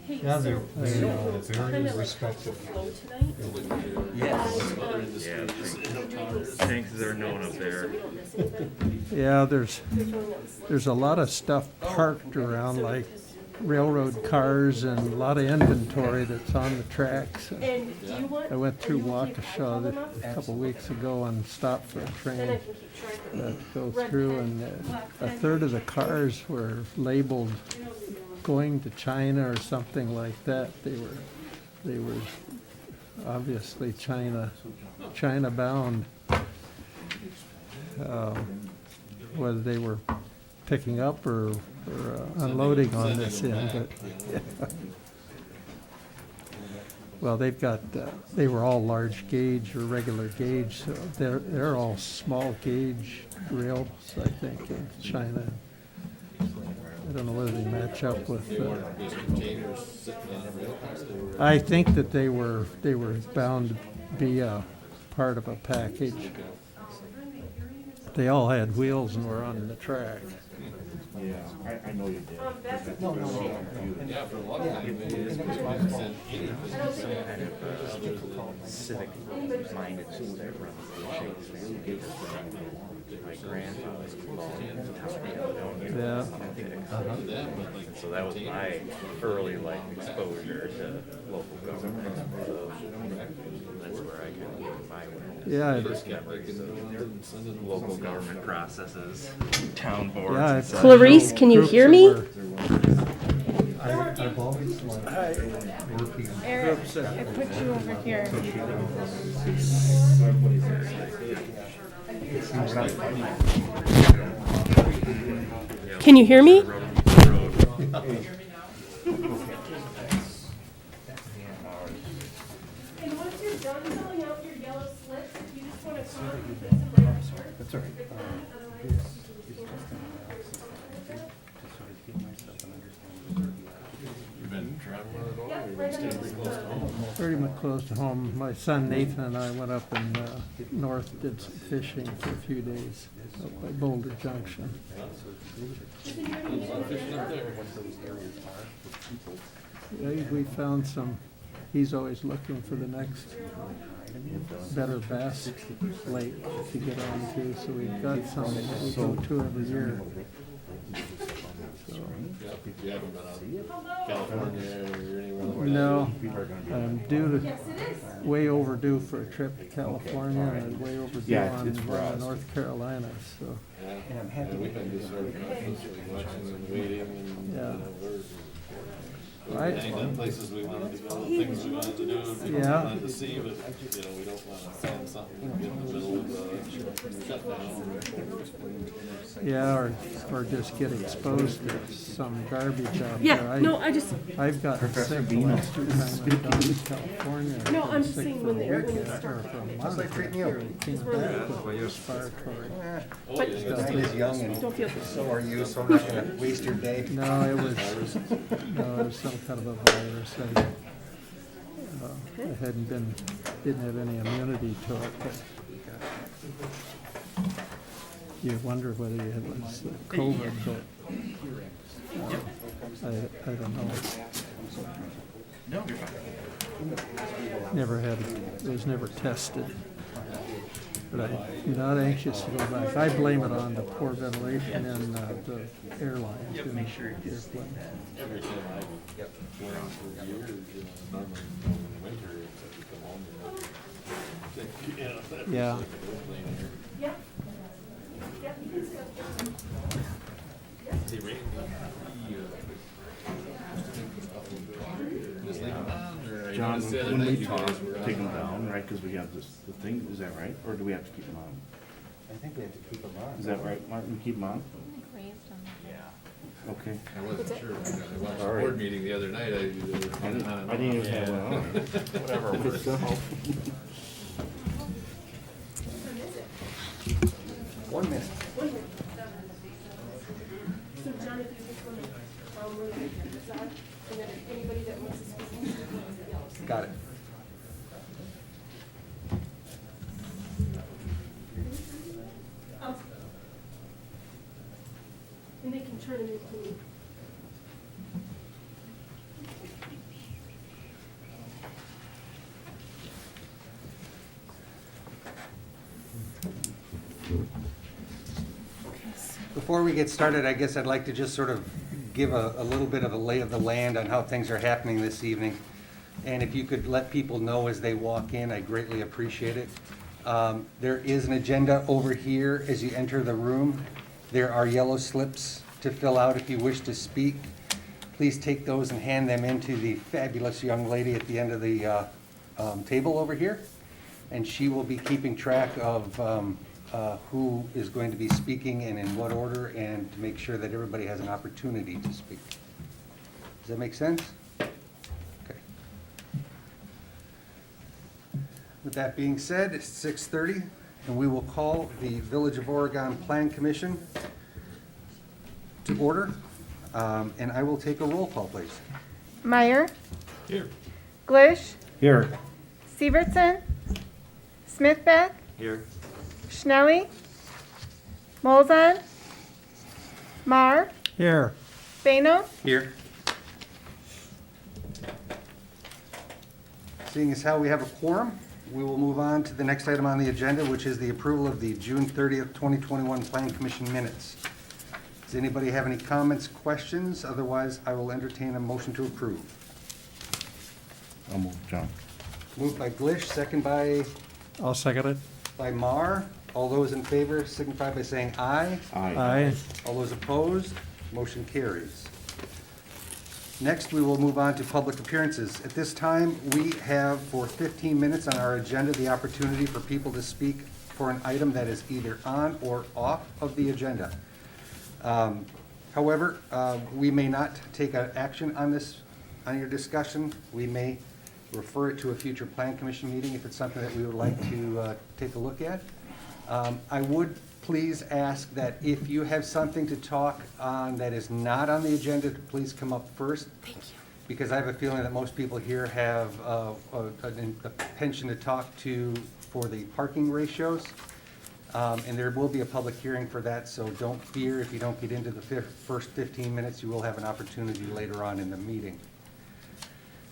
Yeah, they're very respectful. Yes. Yeah, tanks are known up there. Yeah, there's a lot of stuff parked around, like railroad cars and a lot of inventory that's on the tracks. I went through Waukesha a couple weeks ago and stopped for a train to go through, and a third of the cars were labeled going to China or something like that. They were obviously China bound. Whether they were picking up or unloading on this end, but well, they were all large gauge or regular gauge, so they're all small gauge rails, I think, in China. I don't know whether they match up with. I think that they were bound to be a part of a package. They all had wheels and were on the track. Yeah, I know you did. Yeah, for a long time, civic-minded people that run the shakes. My grandfather's Yeah. So that was my early life exposure to local government. So that's where I kind of get my Yeah. first memories of local government processes, town boards. Yeah, and such. Clarice, can you hear me? I've always liked working. Eric, I put you over here. Can you hear me? And once you're done filling out your yellow slips, if you just want to come up and put some right here. That's all right. you've been traveling at all, or you've been staying pretty close to home? Pretty much close to home. My son Nathan and I went up in north, did some fishing for a few days up by Boulder Junction. Yeah, we found some. He's always looking for the next better bass lake to get on to, so we've got some that we go to every year. So, You haven't been out to California or anywhere? no, I'm way overdue for a trip to California and way overdue Yeah, on it's for us. North Carolina, so. Yeah, we've been just sort of constantly watching and waiting and, Yeah. we're done places we wanted to go, things we wanted to do, people Yeah. wanted to see, but, we don't want to plan something and get in the middle of a shutdown. Yeah, or just get exposed to some garbage out there. Yeah, no, I've gotten sick the last two times I've gone to California. No, I've I'm been just sick saying for when a they- when they weekend start. or for a How's month. life treating you? Came back with respiratory. but Mine is young and don't feel. so are you, so I'm not gonna waste your day. No, it was some kind of a virus. I didn't have any immunity to it, but you wonder whether it was COVID, but I don't know. Was never tested. But I'm not anxious to go back. I blame it on the poor ventilation in the airlines. In the airplane. Every time I've flown for years, normally in the winter, except you come home and Yeah. Yeah. See, Randy, just leave them on, or I John, noticed the other when night we you talk, guys were take on. them down, right, because we have the thing, is that right? Or do we have to keep them on? I think we have to keep them on. Is that right, Martin, keep them on? Okay. I wasn't sure, I watched the All right. board meeting the other night, I didn't even have one on. Whatever works. One minute. So John, if you just want to, we're like, and then anybody that wants to speak. Got it. And they can turn it into. Before we get started, I guess I'd like to just sort of give a little bit of a lay of the land on how things are happening this evening. And if you could let people know as they walk in, I greatly appreciate it. There is an agenda over here as you enter the room. There are yellow slips to fill out if you wish to speak. Please take those and hand them in to the fabulous young lady at the end of the table over here. And she will be keeping track of who is going to be speaking and in what order, and to make sure that everybody has an opportunity to speak. Does that make sense? Okay. With that being said, it's 6:30, and we will call the Village of Oregon Plan Commission to order. And I will take a roll call, please. Meyer, Here. Glish, Here. Severson, Smithbeck, Here. Schnelly, Molzon, Mar, Here. Bano, Here. Seeing as how we have a quorum, we will move on to the next item on the agenda, which is the approval of the June 30th, 2021 Plan Commission minutes. Does anybody have any comments, questions? Otherwise, I will entertain a motion to approve. I'll move, John. Moved by Glish, second by I'll second it. Mar. All those in favor signify by saying aye. Aye. All those opposed, motion carries. Next, we will move on to public appearances. At this time, we have for 15 minutes on our agenda the opportunity for people to speak for an item that is either on or off of the agenda. However, we may not take an action on this, on your discussion. We may refer it to a future Plan Commission meeting if it's something that we would like to take a look at. I would please ask that if you have something to talk on that is not on the agenda, to please come up first. Thank you. Because I have a feeling that most people here have a penchant to talk to for the parking ratios. And there will be a public hearing for that, so don't fear if you don't get into the first 15 minutes. You will have an opportunity later on in the meeting.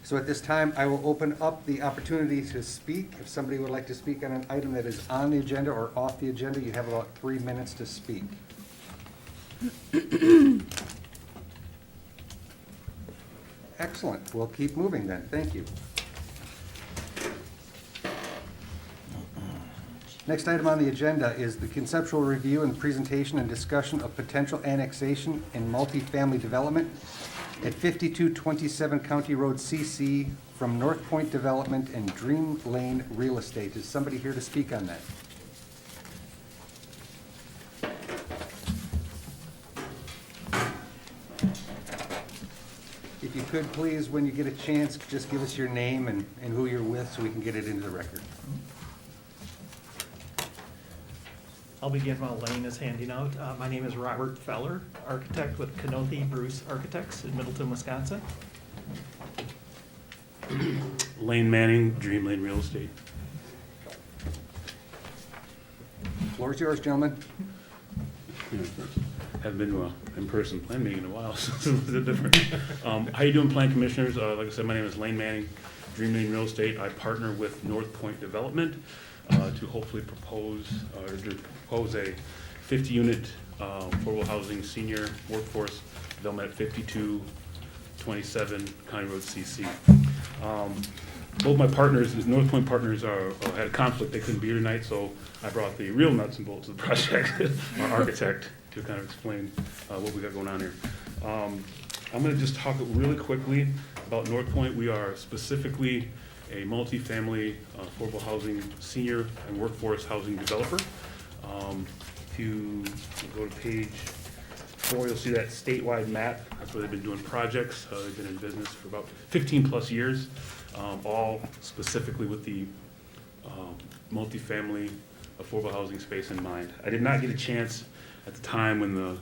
So at this time, I will open up the opportunity to speak. If somebody would like to speak on an item that is on the agenda or off the agenda, you have about 3 minutes to speak. Excellent. We'll keep moving then. Thank you. Next item on the agenda is the conceptual review and presentation and discussion of potential annexation in multifamily development at 5227 County Road CC from North Point Development and Dream Lane Real Estate. Is somebody here to speak on that? If you could, please, when you get a chance, just give us your name and who you're with so we can get it into the record. I'll begin while Lane is handing out. My name is Robert Feller, architect with Kanothi Bruce Architects in Middleton, Wisconsin. Lane Manning, Dream Lane Real Estate. Floor is yours, gentlemen. Haven't been to an in-person plan meeting in a while, so it's a little different. How you doing, Plan Commissioners? Like I said, my name is Lane Manning, Dream Lane Real Estate. I partner with North Point Development to hopefully propose a 50-unit affordable housing senior workforce development at 5227 County Road CC. Both my partners, North Point partners, had a conflict. They couldn't be here tonight, so I brought the real nuts and bolts of the project, our architect, to kind of explain what we got going on here. I'm going to just talk really quickly about North Point. We are specifically a multifamily affordable housing senior and workforce housing developer. If you go to page 4, you'll see that statewide map. That's where they've been doing projects. They've been in business for about 15 plus years, all specifically with the multifamily affordable housing space in mind. I did not get a chance at the time when the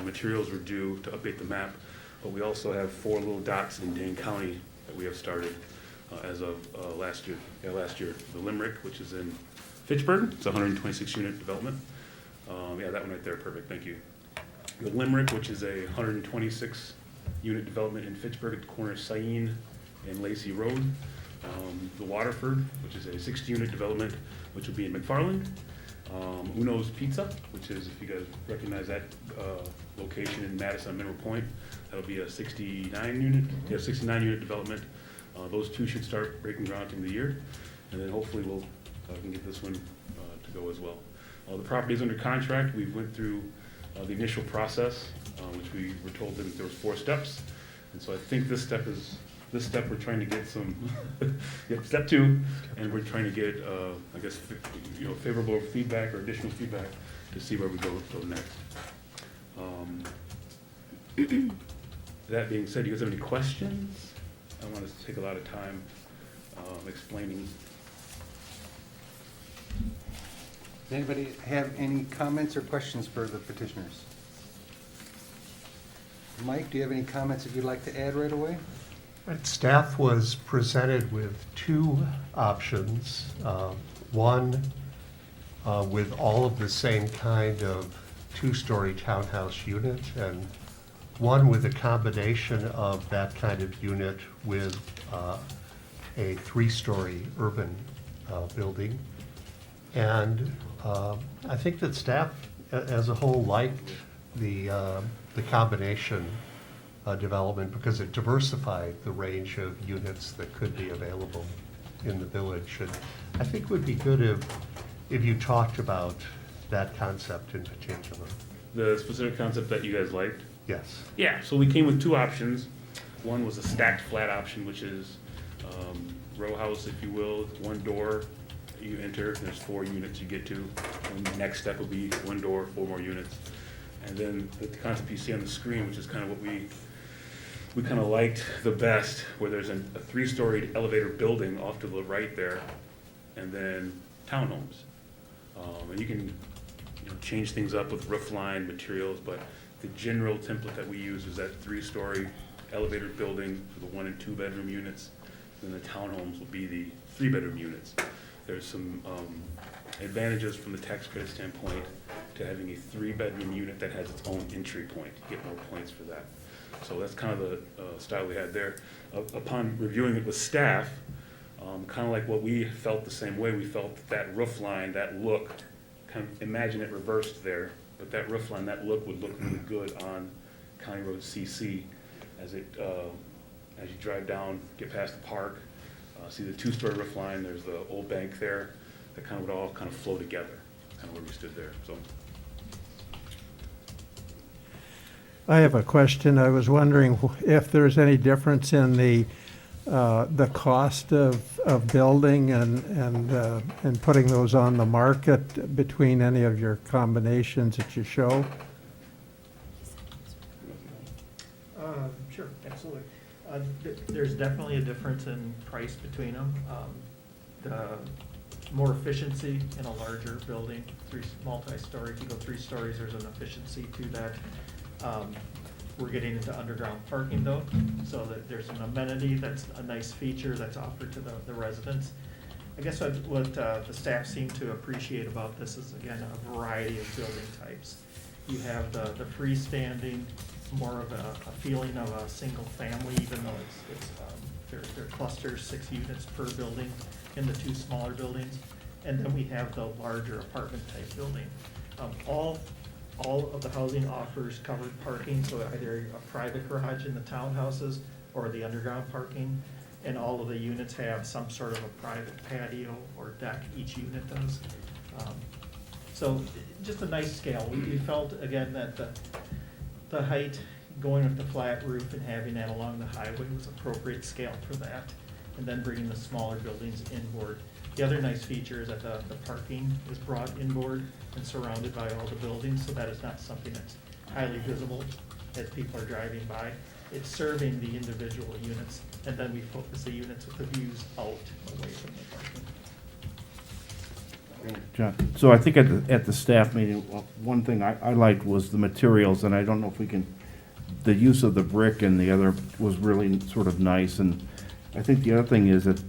materials were due to update the map, but we also have 4 little dots in Dane County that we have started as of last year. The Limerick, which is in Fitchburg, it's a 126 unit development. Yeah, that one right there, perfect, thank you. The Limerick, which is a 126 unit development in Fitchburg at the corner of Sain and Lacey Road. The Waterford, which is a 60 unit development, which will be in McFarland. Uno's Pizza, which is, if you guys recognize that location in Madison, Mineral Point, that'll be a 69 unit development. Those two should start breaking ground at the end of the year, and then hopefully we'll can get this one to go as well. The property is under contract. We went through the initial process, which we were told that there was 4 steps, and so I think this step we're trying to get some, yep, step 2, and we're trying to get, I guess, favorable feedback or additional feedback to see where we go next. That being said, do you guys have any questions? I don't want us to take a lot of time explaining. Does anybody have any comments or questions for the petitioners? Mike, do you have any comments that you'd like to add right away? Staff was presented with 2 options. One with all of the same kind of 2-story townhouse unit, and one with a combination of that kind of unit with a 3-story urban building. And I think that staff as a whole liked the combination development because it diversified the range of units that could be available in the village. And I think it would be good if you talked about that concept in particular. The specific concept that you guys liked? Yes. Yeah, so we came with 2 options. One was a stacked flat option, which is row house, if you will. 1 door, you enter, there's 4 units you get to. And the next step will be 1 door, 4 more units. And then the concept you see on the screen, which is kind of what we kind of liked the best, where there's a 3-storied elevator building off to the right there, and then townhomes. And you can change things up with roof line, materials, but the general template that we use is that 3-story elevator building for the 1 and 2 bedroom units. Then the townhomes will be the 3-bedroom units. There's some advantages from the tax credit standpoint to having a 3-bedroom unit that has its own entry point. You get more points for that. So that's kind of the style we had there. Upon reviewing it with staff, kind of like what we felt the same way, we felt that roof line, that look, kind of imagine it reversed there, but that roof line, that look would look really good on County Road CC as you drive down, get past the park, see the 2-story roof line, there's the old bank there, that kind of would all kind of flow together, kind of where we stood there, so. I have a question. I was wondering if there's any difference in the cost of building and putting those on the market between any of your combinations that you show? Sure, absolutely. There's definitely a difference in price between them. The more efficiency in a larger building, multi-story, if you go 3 stories, there's an efficiency to that. We're getting into underground parking though, so that there's an amenity that's a nice feature that's offered to the residents. I guess what the staff seem to appreciate about this is, again, a variety of building types. You have the freestanding, more of a feeling of a single family, even though they're clusters, 6 units per building in the 2 smaller buildings. And then we have the larger apartment type building. All of the housing offers covered parking, so either a private garage in the townhouses or the underground parking. And all of the units have some sort of a private patio or deck, each unit does. So just a nice scale. We felt, again, that the height, going with the flat roof and having that along the highway was appropriate scale for that. And then bringing the smaller buildings inboard. The other nice feature is that the parking is brought inboard and surrounded by all the buildings, so that is not something that's highly visible as people are driving by. It's serving the individual units, and then we focus the units with the views out away from the parking. John, so I think at the staff meeting, one thing I liked was the materials, and I don't know if we can, the use of the brick and the other was really sort of nice, and I think the other thing is that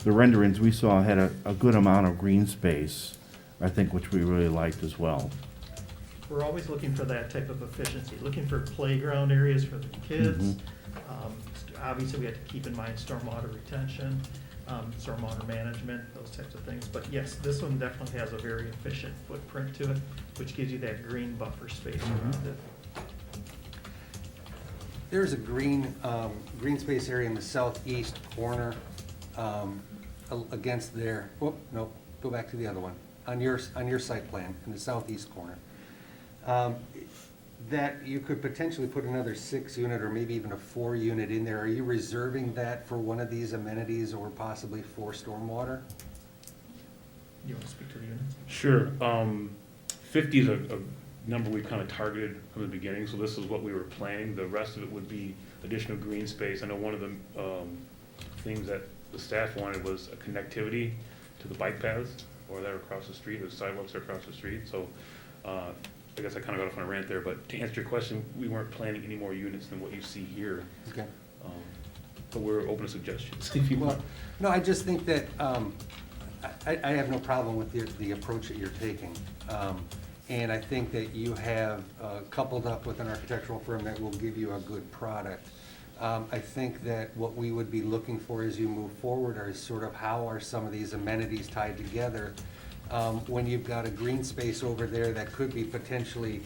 the renderings we saw had a good amount of green space, I think, which we really liked as well. we're always looking for that type of efficiency, looking for playground areas for the kids. Obviously, we have to keep in mind stormwater retention, stormwater management, those types of things. But yes, this one definitely has a very efficient footprint to it, which gives you that green buffer space around it. There's a green space area in the southeast corner against there. Whoop, no, go back to the other one. On your site plan, in the southeast corner. That you could potentially put another 6-unit or maybe even a 4-unit in there. Are you reserving that for one of these amenities or possibly for stormwater? You want to speak to the units? Sure. 50 is a number we kind of targeted from the beginning, so this is what we were planning. The rest of it would be additional green space. I know one of the things that the staff wanted was a connectivity to the bike paths, or they're across the street, the sidewalks are across the street. So I guess I kind of got off on a rant there, but to answer your question, we weren't planning any more units than what you see here. Okay. But we're open to suggestions if you Well, want. no, I just think that, I have no problem with the approach that you're taking. And I think that you have coupled up with an architectural firm that will give you a good product. I think that what we would be looking for as you move forward is sort of how are some of these amenities tied together. When you've got a green space over there that could be potentially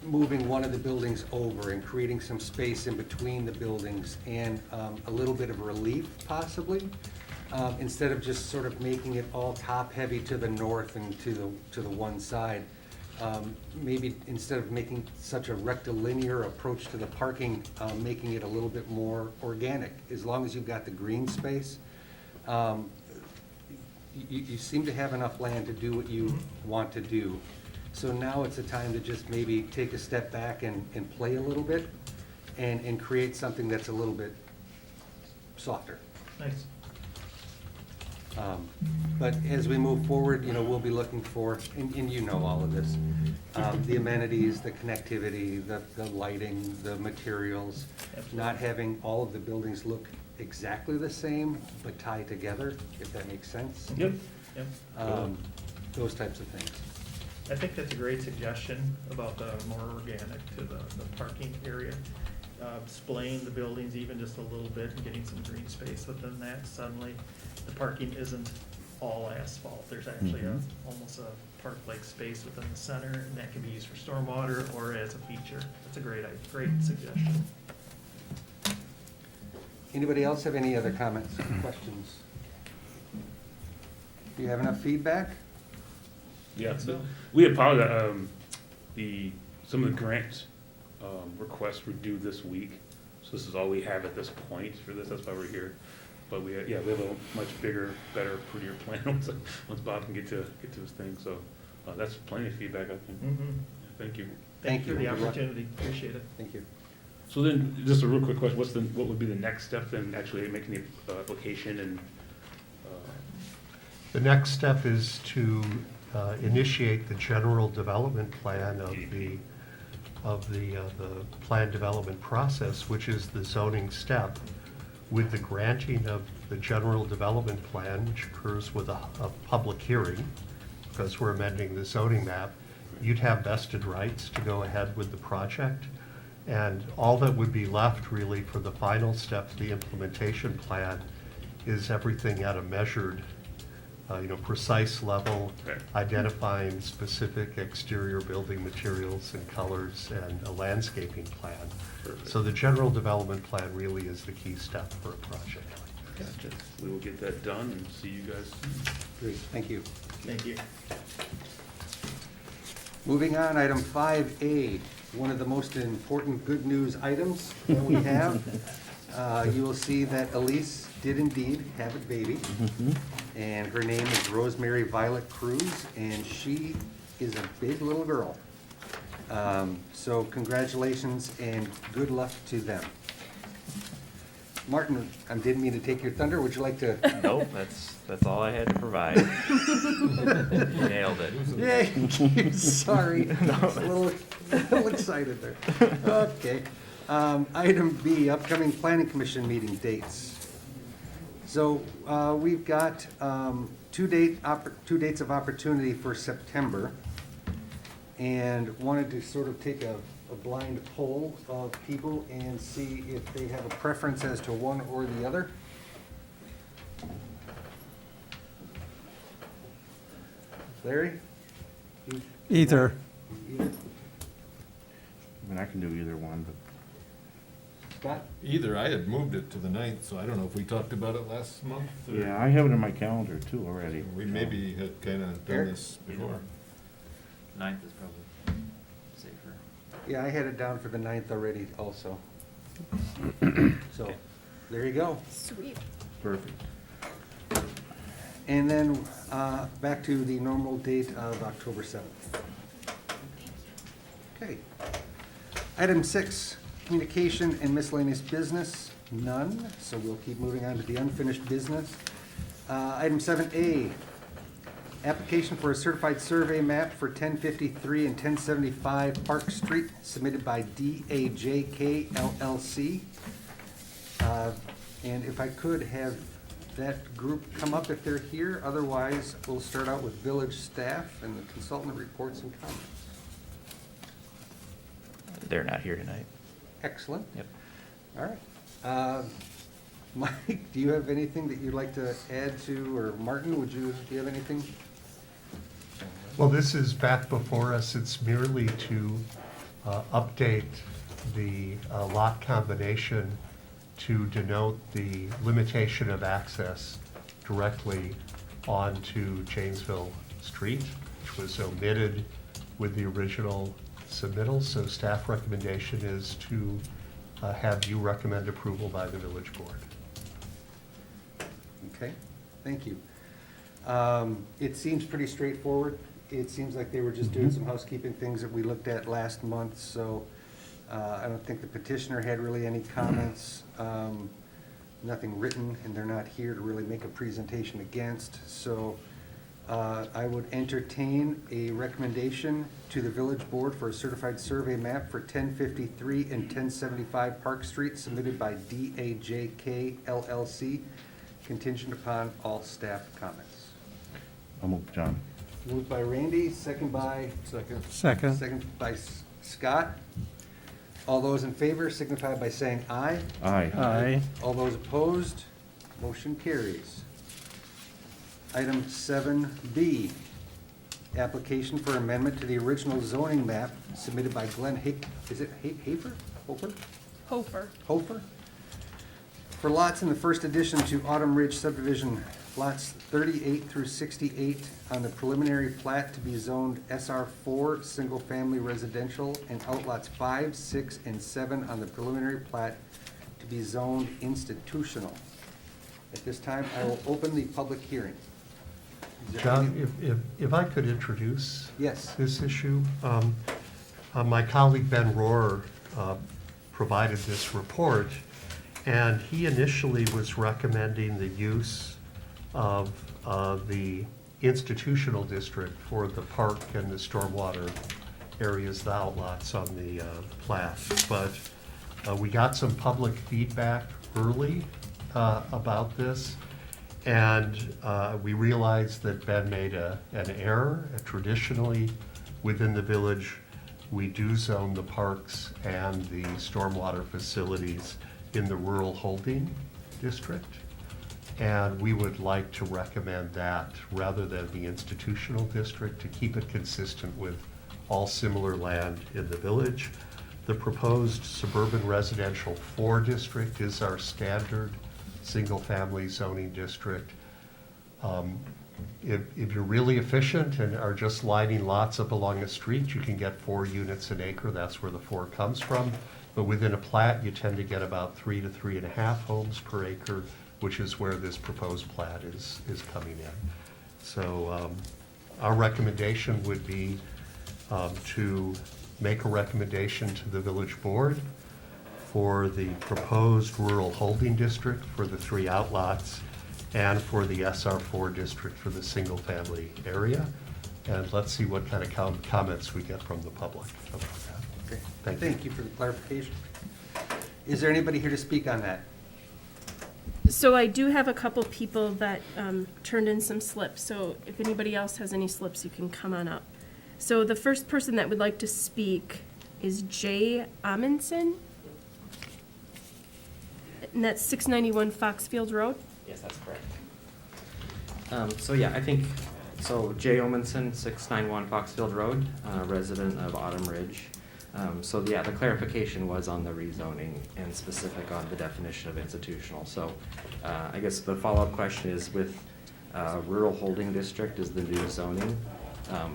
moving one of the buildings over and creating some space in between the buildings and a little bit of relief possibly, instead of just sort of making it all top-heavy to the north and to the one side. Maybe instead of making such a rectilinear approach to the parking, making it a little bit more organic. As long as you've got the green space, you seem to have enough land to do what you want to do. So now it's a time to just maybe take a step back and play a little bit and create something that's a little bit softer. Nice. But as we move forward, we'll be looking for, and you know all of this, the amenities, the connectivity, the lighting, the materials, not having all of the buildings look exactly the same, but tie together, if that makes sense. Yep. Yep. Those types of things. I think that's a great suggestion about the more organic to the parking area. Displaying the buildings even just a little bit and getting some green space within that. Suddenly, the parking isn't all asphalt. There's actually almost a park-like space within the center, and that can be used for stormwater or as a feature. That's a great suggestion. Anybody else have any other comments, questions? Do you have enough feedback? Yeah, we apologize. Some of the grant requests were due this week, so this is all we have at this point for this. That's why we're here. But we have a much bigger, better, prettier plan once Bob can get to his thing. So that's plenty of feedback, I think. Mm-hmm. Thank you. Thank you for the Good luck. opportunity. Appreciate it. Thank you. So then, just a real quick question: what would be the next step then? Actually making the application and. The next step is to initiate the general development plan of the plan development process, which is the zoning step, with the granting of the general development plan, which occurs with a public hearing, because we're amending the zoning map. You'd have vested rights to go ahead with the project. And all that would be left really for the final step, the implementation plan, is everything at a measured, precise level, Okay. identifying specific exterior building materials and colors and a landscaping plan. Perfect. So the general development plan really is the key step for a project like this. Gotcha. We will get that done and see you guys soon. Great, thank you. Thank you. Moving on, item 5A, one of the most important good news items that we have. You will see that Elise did indeed have a baby. And her name is Rosemary Violet Cruz, and she is a big little girl. So congratulations and good luck to them. Martin, I didn't mean to take your thunder. Would you like to? Nope, that's all I had to provide. You nailed it. Yay, sorry. Just a little excited there. Okay. Item B, upcoming planning commission meeting dates. So we've got two dates of opportunity for September. and wanted to sort of take a blind poll of people and see if they have a preference as to one or the other. Larry? You- Either. Either? I mean, I can do either one, but Scott? Either, I had moved it to the 9th, so I don't know if we talked about it last month, or yeah, I have it in my calendar too already. we so. maybe had kinda done Eric? this before. Ninth is probably safer. Yeah, I had it down for the 9th already also. So, there you go. Sweet. Perfect. And then, back to the normal date of October 7th. Okay. Item 6, communication and miscellaneous business, none, so we'll keep moving on to the unfinished business. Item 7A, application for a certified survey map for 1053 and 1075 Park Street submitted by DAJK LLC. And if I could have that group come up if they're here, otherwise we'll start out with village staff and the consultant reports and comments. They're not here tonight. Excellent. Yep. All right. Mike, do you have anything that you'd like to add to, or Martin, do you have anything? Well, this is back before us. It's merely to update the lot combination to denote the limitation of access directly onto Janesville Street, which was omitted with the original submittal. So staff recommendation is to have you recommend approval by the village board. Okay, thank you. It seems pretty straightforward. It seems like they were just doing some housekeeping things that we looked at last month, so I don't think the petitioner had really any comments. Nothing written, and they're not here to really make a presentation against. So I would entertain a recommendation to the village board for a certified survey map for 1053 and 1075 Park Street submitted by DAJK LLC, contingent upon all staff comments. I'll move, John. Moved by Randy, second by Second. Scott. All those in favor signify by saying aye. Aye. Aye. All those opposed, motion carries. Item 7B, application for amendment to the original zoning map submitted by Glenn is it Hafer? Hofer? For lots in the first addition to Autumn Ridge subdivision, lots 38 through 68 on the preliminary plat to be zoned SR4, single-family residential, and outlots 5, 6, and 7 on the preliminary plat to be zoned institutional. At this time, I will open the public hearing. Is there any- John, if I could introduce Yes. this issue. My colleague Ben Rohr provided this report, and he initially was recommending the use of the institutional district for the park and the stormwater areas, the outlots on the plat. But we got some public feedback early about this, and we realized that Ben made an error. Traditionally, within the village, we do zone the parks and the stormwater facilities in the rural holding district. And we would like to recommend that rather than the institutional district to keep it consistent with all similar land in the village. The proposed suburban residential 4 district is our standard single-family zoning district. If you're really efficient and are just lining lots up along a street, you can get 4 units an acre. That's where the 4 comes from. But within a plat, you tend to get about 3 to 3.5 homes per acre, which is where this proposed plat is coming in. So our recommendation would be to make a recommendation to the village board for the proposed rural holding district for the 3 outlots and for the SR4 district for the single-family area. And let's see what kind of comments we get from the public about that. Okay. Thank you. Thank you for the clarification. Is there anybody here to speak on that? So I do have a couple people that turned in some slips, so if anybody else has any slips, you can come on up. So the first person that would like to speak is Jay Amundson. And that's 691 Foxfield Road. Yes, that's correct. So yeah, I think, so Jay Omenson, 691 Foxfield Road, resident of Autumn Ridge. So yeah, the clarification was on the rezoning and specific on the definition of institutional. So I guess the follow-up question is with rural holding district is the new zoning.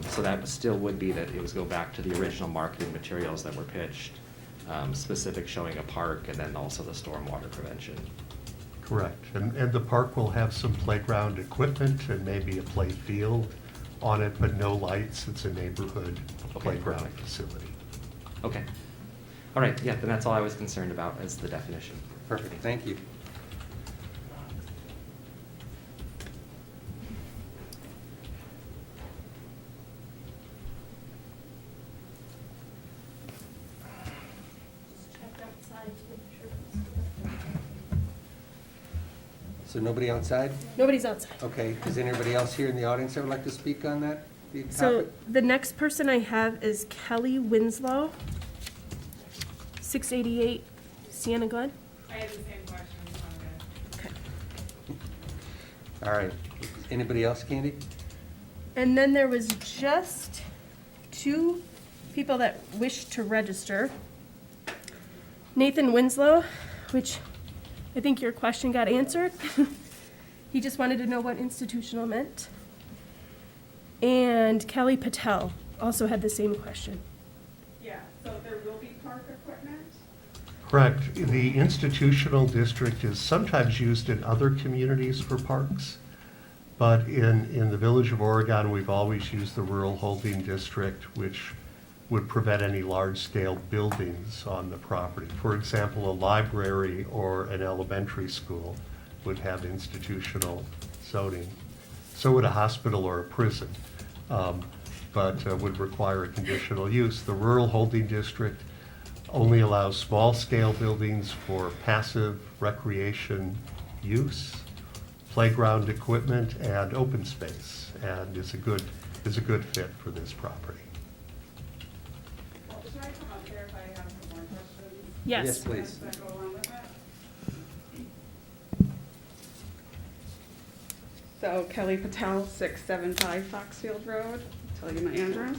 So that still would be that it was go back to the original marketing materials that were pitched, specific showing a park and then also the stormwater prevention. Correct. And the park will have some playground equipment and maybe a play field on it, but no lights. It's a neighborhood Okay, playground perfect. facility. Okay. All right, yeah, then that's all I was concerned about as the definition. Perfect, thank you. Just check outside to make sure it's- So nobody outside? Nobody's outside. Okay, is anybody else here in the audience that would like to speak on that the So topic? the next person I have is Kelly Winslow, 688 Sienna Glen. I had the same question. Okay. All right, anybody else, Candy? And then there was just two people that wished to register. Nathan Winslow, which I think your question got answered. He just wanted to know what institutional meant. And Kelly Patel also had the same question. Yeah, so there will be park equipment? Correct. The institutional district is sometimes used in other communities for parks, but in the Village of Oregon, we've always used the rural holding district, which would prevent any large-scale buildings on the property. For example, a library or an elementary school would have institutional zoning. So would a hospital or a prison, but would require a conditional use. The rural holding district only allows small-scale buildings for passive recreation use, playground equipment, and open space, and is a good fit for this property. Well, should I come up there if I have some more questions? Yes, please. That go along with it? So Kelly Patel, 675 Foxfield Road, tell you my address.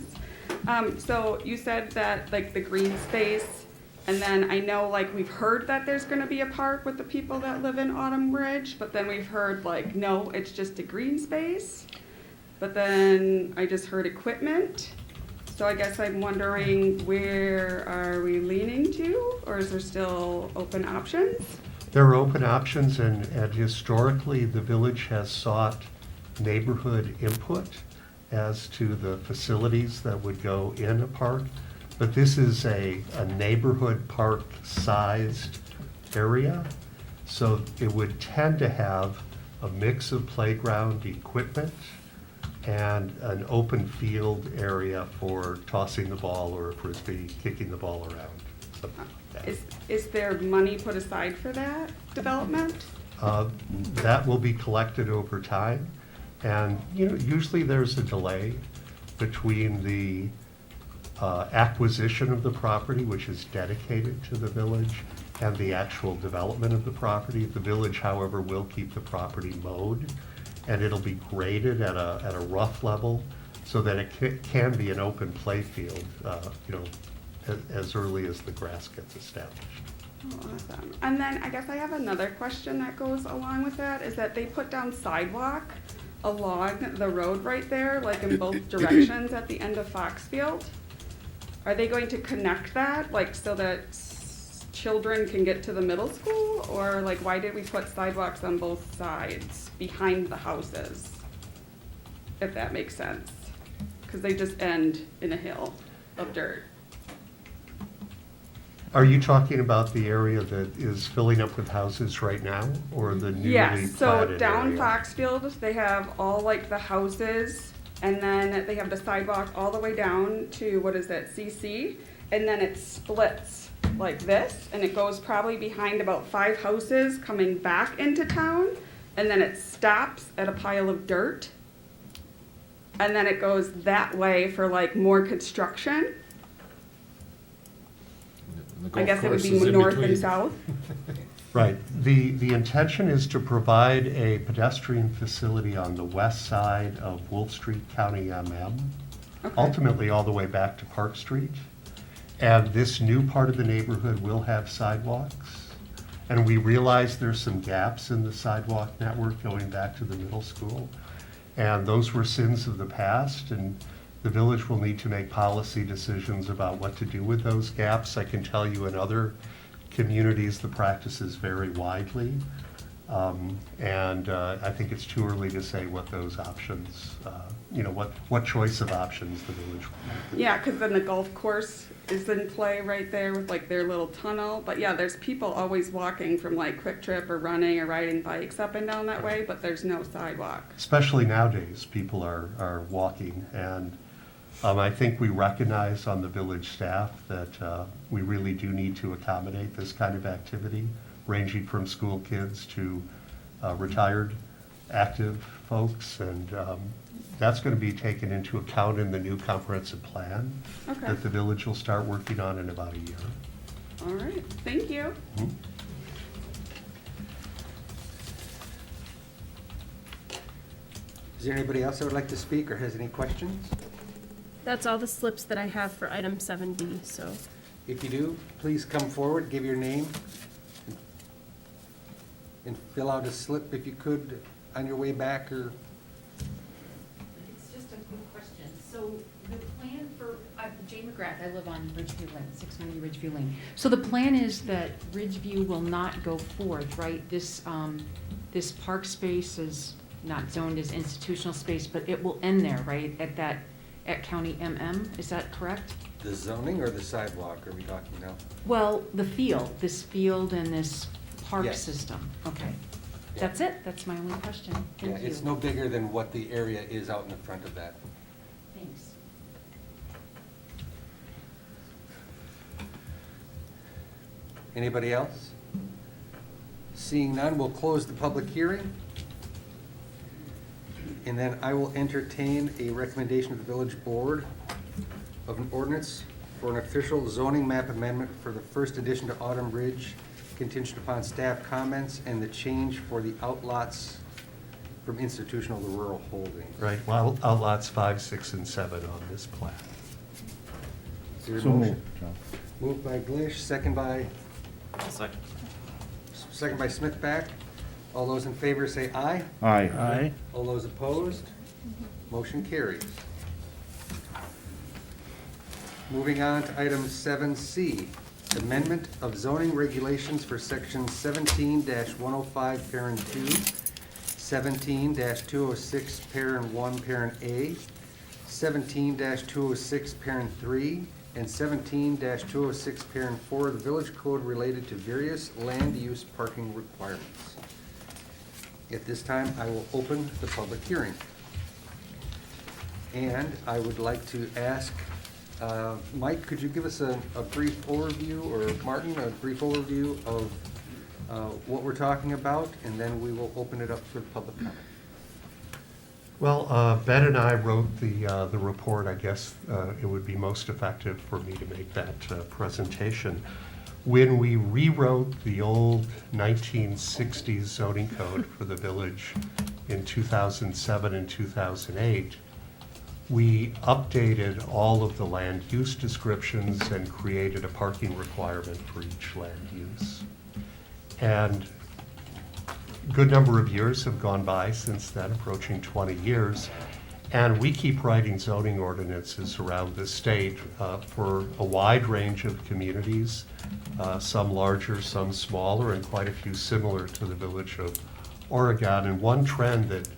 So you said that like the green space, and then I know like we've heard that there's gonna be a park with the people that live in Autumn Ridge, but then we've heard like, no, it's just a green space. But then I just heard equipment. So I guess I'm wondering, where are we leaning to, or is there still open options? There are open options, and historically, the village has sought neighborhood input as to the facilities that would go in a park. But this is a neighborhood park-sized area, so it would tend to have a mix of playground equipment and an open field area for tossing the ball or a frisbee, kicking the ball around, something like that. Is there money put aside for that development? That will be collected over time, and, usually there's a delay between the acquisition of the property, which is dedicated to the village, and the actual development of the property. The village, however, will keep the property mowed, and it'll be graded at a rough level so that it can be an open play field, as early as the grass gets established. Oh, awesome. And then I guess I have another question that goes along with that, is that they put down sidewalk along the road right there, like in both directions at the end of Foxfield. Are they going to connect that, like, so that children can get to the middle school? Or like, why did we put sidewalks on both sides behind the houses? If that makes sense. Because they just end in a hill of dirt. Are you talking about the area that is filling up with houses right now, or the newly Yes, so platted down area? Foxfield, they have all like the houses, and then they have the sidewalk all the way down to, what is that, CC? And then it splits like this, and it goes probably behind about 5 houses coming back into town, and then it stops at a pile of dirt. and then it goes that way for like more construction. The I golf guess it would course be is in north and between. south. Right. The intention is to provide a pedestrian facility on the west side of Wolf Street, County MM, Okay. ultimately all the way back to Park Street. And this new part of the neighborhood will have sidewalks. And we realize there's some gaps in the sidewalk network going back to the middle school. And those were sins of the past, and the village will need to make policy decisions about what to do with those gaps. I can tell you in other communities, the practices vary widely. And I think it's too early to say what those options, what choice of options the village will make. Yeah, because then the golf course is in play right there with like their little tunnel. But yeah, there's people always walking from like Quick Trip or running or riding bikes up and down that way, but there's no sidewalk. Especially nowadays, people are walking. And I think we recognize on the village staff that we really do need to accommodate this kind of activity, ranging from school kids to retired active folks. And that's going to be taken into account in the new comprehensive plan Okay. that the village will start working on in about a year. All right, thank you. Mhm. Is there anybody else that would like to speak or has any questions? That's all the slips that I have for item 7B, so. If you do, please come forward, give your name, and fill out a slip if you could on your way back, or It's just a quick question. So the plan for, Jane McGrath, I live on Ridgeview Lane, 690 Ridgeview Lane. So the plan is that Ridgeview will not go forth, right? This park space is not zoned as institutional space, but it will end there, right? At County MM, is that correct? the zoning or the sidewalk are we talking now? Well, this field and this park Yes. system. Okay. Yeah. That's it. That's my only question. Yeah, Thank you. it's no bigger than what the area is out in the front of that. Thanks. Anybody else? Seeing none, we'll close the public hearing. And then I will entertain a recommendation of the village board of an ordinance for an official zoning map amendment for the first addition to Autumn Ridge, contingent upon staff comments and the change for the outlots from institutional to rural holdings. Right, well, outlots 5, 6, and 7 on this plan. Is there a So motion? moved, John. Moved by Glish, second by Smithback. All those in favor say aye. Aye. Aye. All those opposed? Motion carries. Moving on to item 7C, amendment of zoning regulations for section 17-105, parent 2, 17-206, parent 1, parent A, 17-206, parent 3, and 17-206, parent 4 of the village code related to various land use parking requirements. At this time, I will open the public hearing. And I would like to ask, Mike, could you give us a brief overview, or Martin, a brief overview of what we're talking about, and then we will open it up for public comment. Well, Ben and I wrote the report. I guess it would be most effective for me to make that presentation. When we rewrote the old 1960s zoning code for the village in 2007 and 2008, we updated all of the land use descriptions and created a parking requirement for each land use. And a good number of years have gone by since then, approaching 20 years, and we keep writing zoning ordinances around the state for a wide range of communities, some larger, some smaller, and quite a few similar to the village of Oregon. And one trend that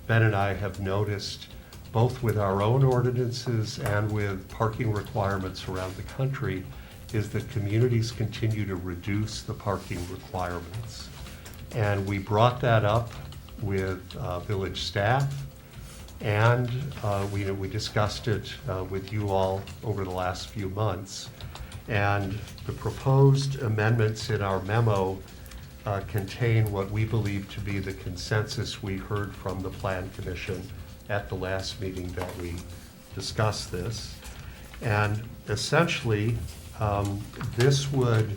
Ben and I have noticed, both with our own ordinances and with parking requirements around the country, is that communities continue to reduce the parking requirements. And we brought that up with village staff, and we discussed it with you all over the last few months. And the proposed amendments in our memo contain what we believe to be the consensus we heard from the Plan Commission at the last meeting that we discussed this. And essentially, this would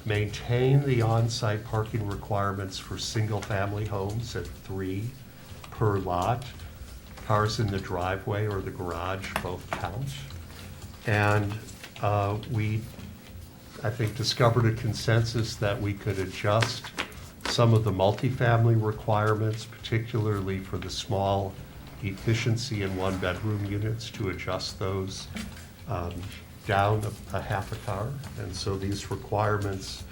maintain the on-site parking requirements for single-family homes at 3 per lot. Cars in the driveway or the garage both count. And we, I think, discovered a consensus that we could adjust some of the multifamily requirements, particularly for the small efficiency and one-bedroom units, to adjust those down a half a car. And so these requirements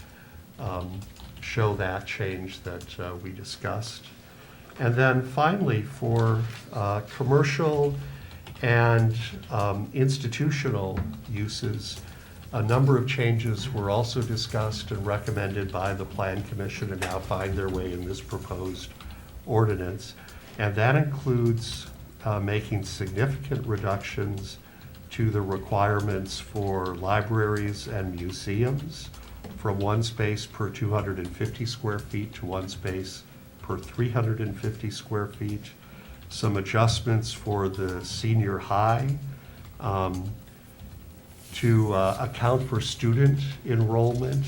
show that change that we discussed. And then finally, for commercial and institutional uses, a number of changes were also discussed and recommended by the Plan Commission and now find their way in this proposed ordinance. And that includes making significant reductions to the requirements for libraries and museums from 1 space per 250 square feet to 1 space per 350 square feet. Some adjustments for the senior high to account for student enrollment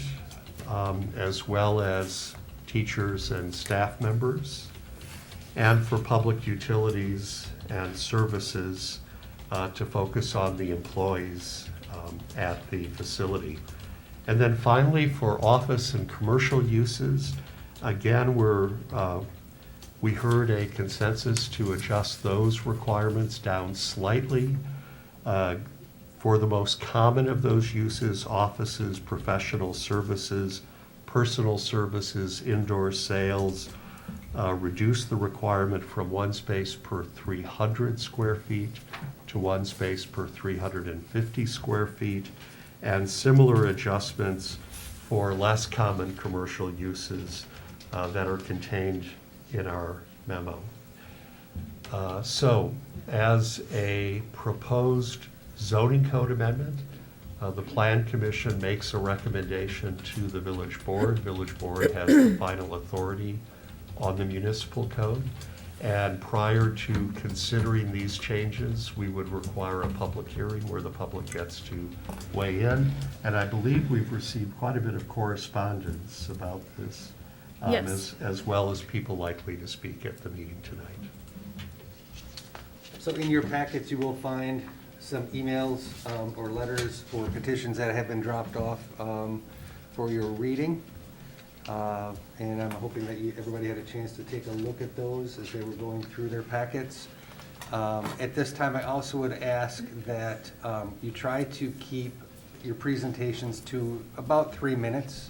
as well as teachers and staff members, and for public utilities and services to focus on the employees at the facility. And then finally, for office and commercial uses, again, we heard a consensus to adjust those requirements down slightly. For the most common of those uses, offices, professional services, personal services, indoor sales, reduce the requirement from 1 space per 300 square feet to 1 space per 350 square feet, and similar adjustments for less common commercial uses that are contained in our memo. So, as a proposed zoning code amendment, the Plan Commission makes a recommendation to the village board. Village board has the final authority on the municipal code. And prior to considering these changes, we would require a public hearing where the public gets to weigh in. And I believe we've received quite a bit of correspondence about this, Yes. as well as people likely to speak at the meeting tonight. So in your packets, you will find some emails or letters or petitions that have been dropped off for your reading. And I'm hoping that everybody had a chance to take a look at those as they were going through their packets. At this time, I also would ask that you try to keep your presentations to about 3 minutes.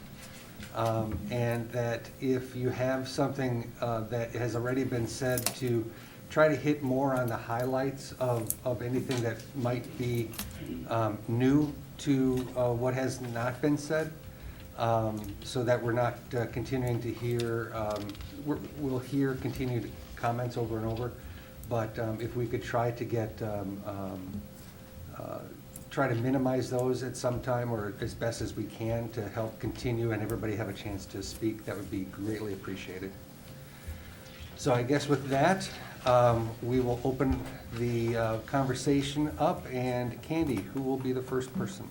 And that if you have something that has already been said, to try to hit more on the highlights of anything that might be new to what has not been said. So that we're not continuing to hear, we'll hear continued comments over and over, but if we could try to get, try to minimize those at some time, or as best as we can, to help continue and everybody have a chance to speak, that would be greatly appreciated. So I guess with that, we will open the conversation up, and Candy, who will be the first person?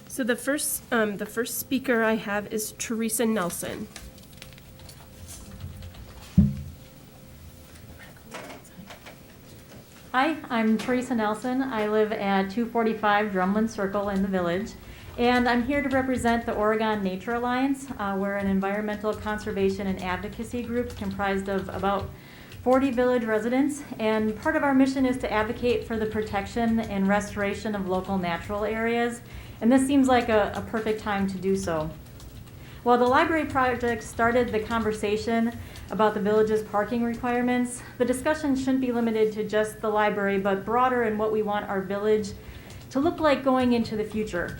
So the first speaker I have is Teresa Nelson. Hi, I'm Teresa Nelson. I live at 245 Drumlin Circle in the Village, and I'm here to represent the Oregon Nature Alliance. We're an environmental conservation and advocacy group comprised of about 40 village residents, and part of our mission is to advocate for the protection and restoration of local natural areas, and this seems like a perfect time to do so. While the library project started the conversation about the village's parking requirements, the discussion shouldn't be limited to just the library, but broader in what we want our village to look like going into the future.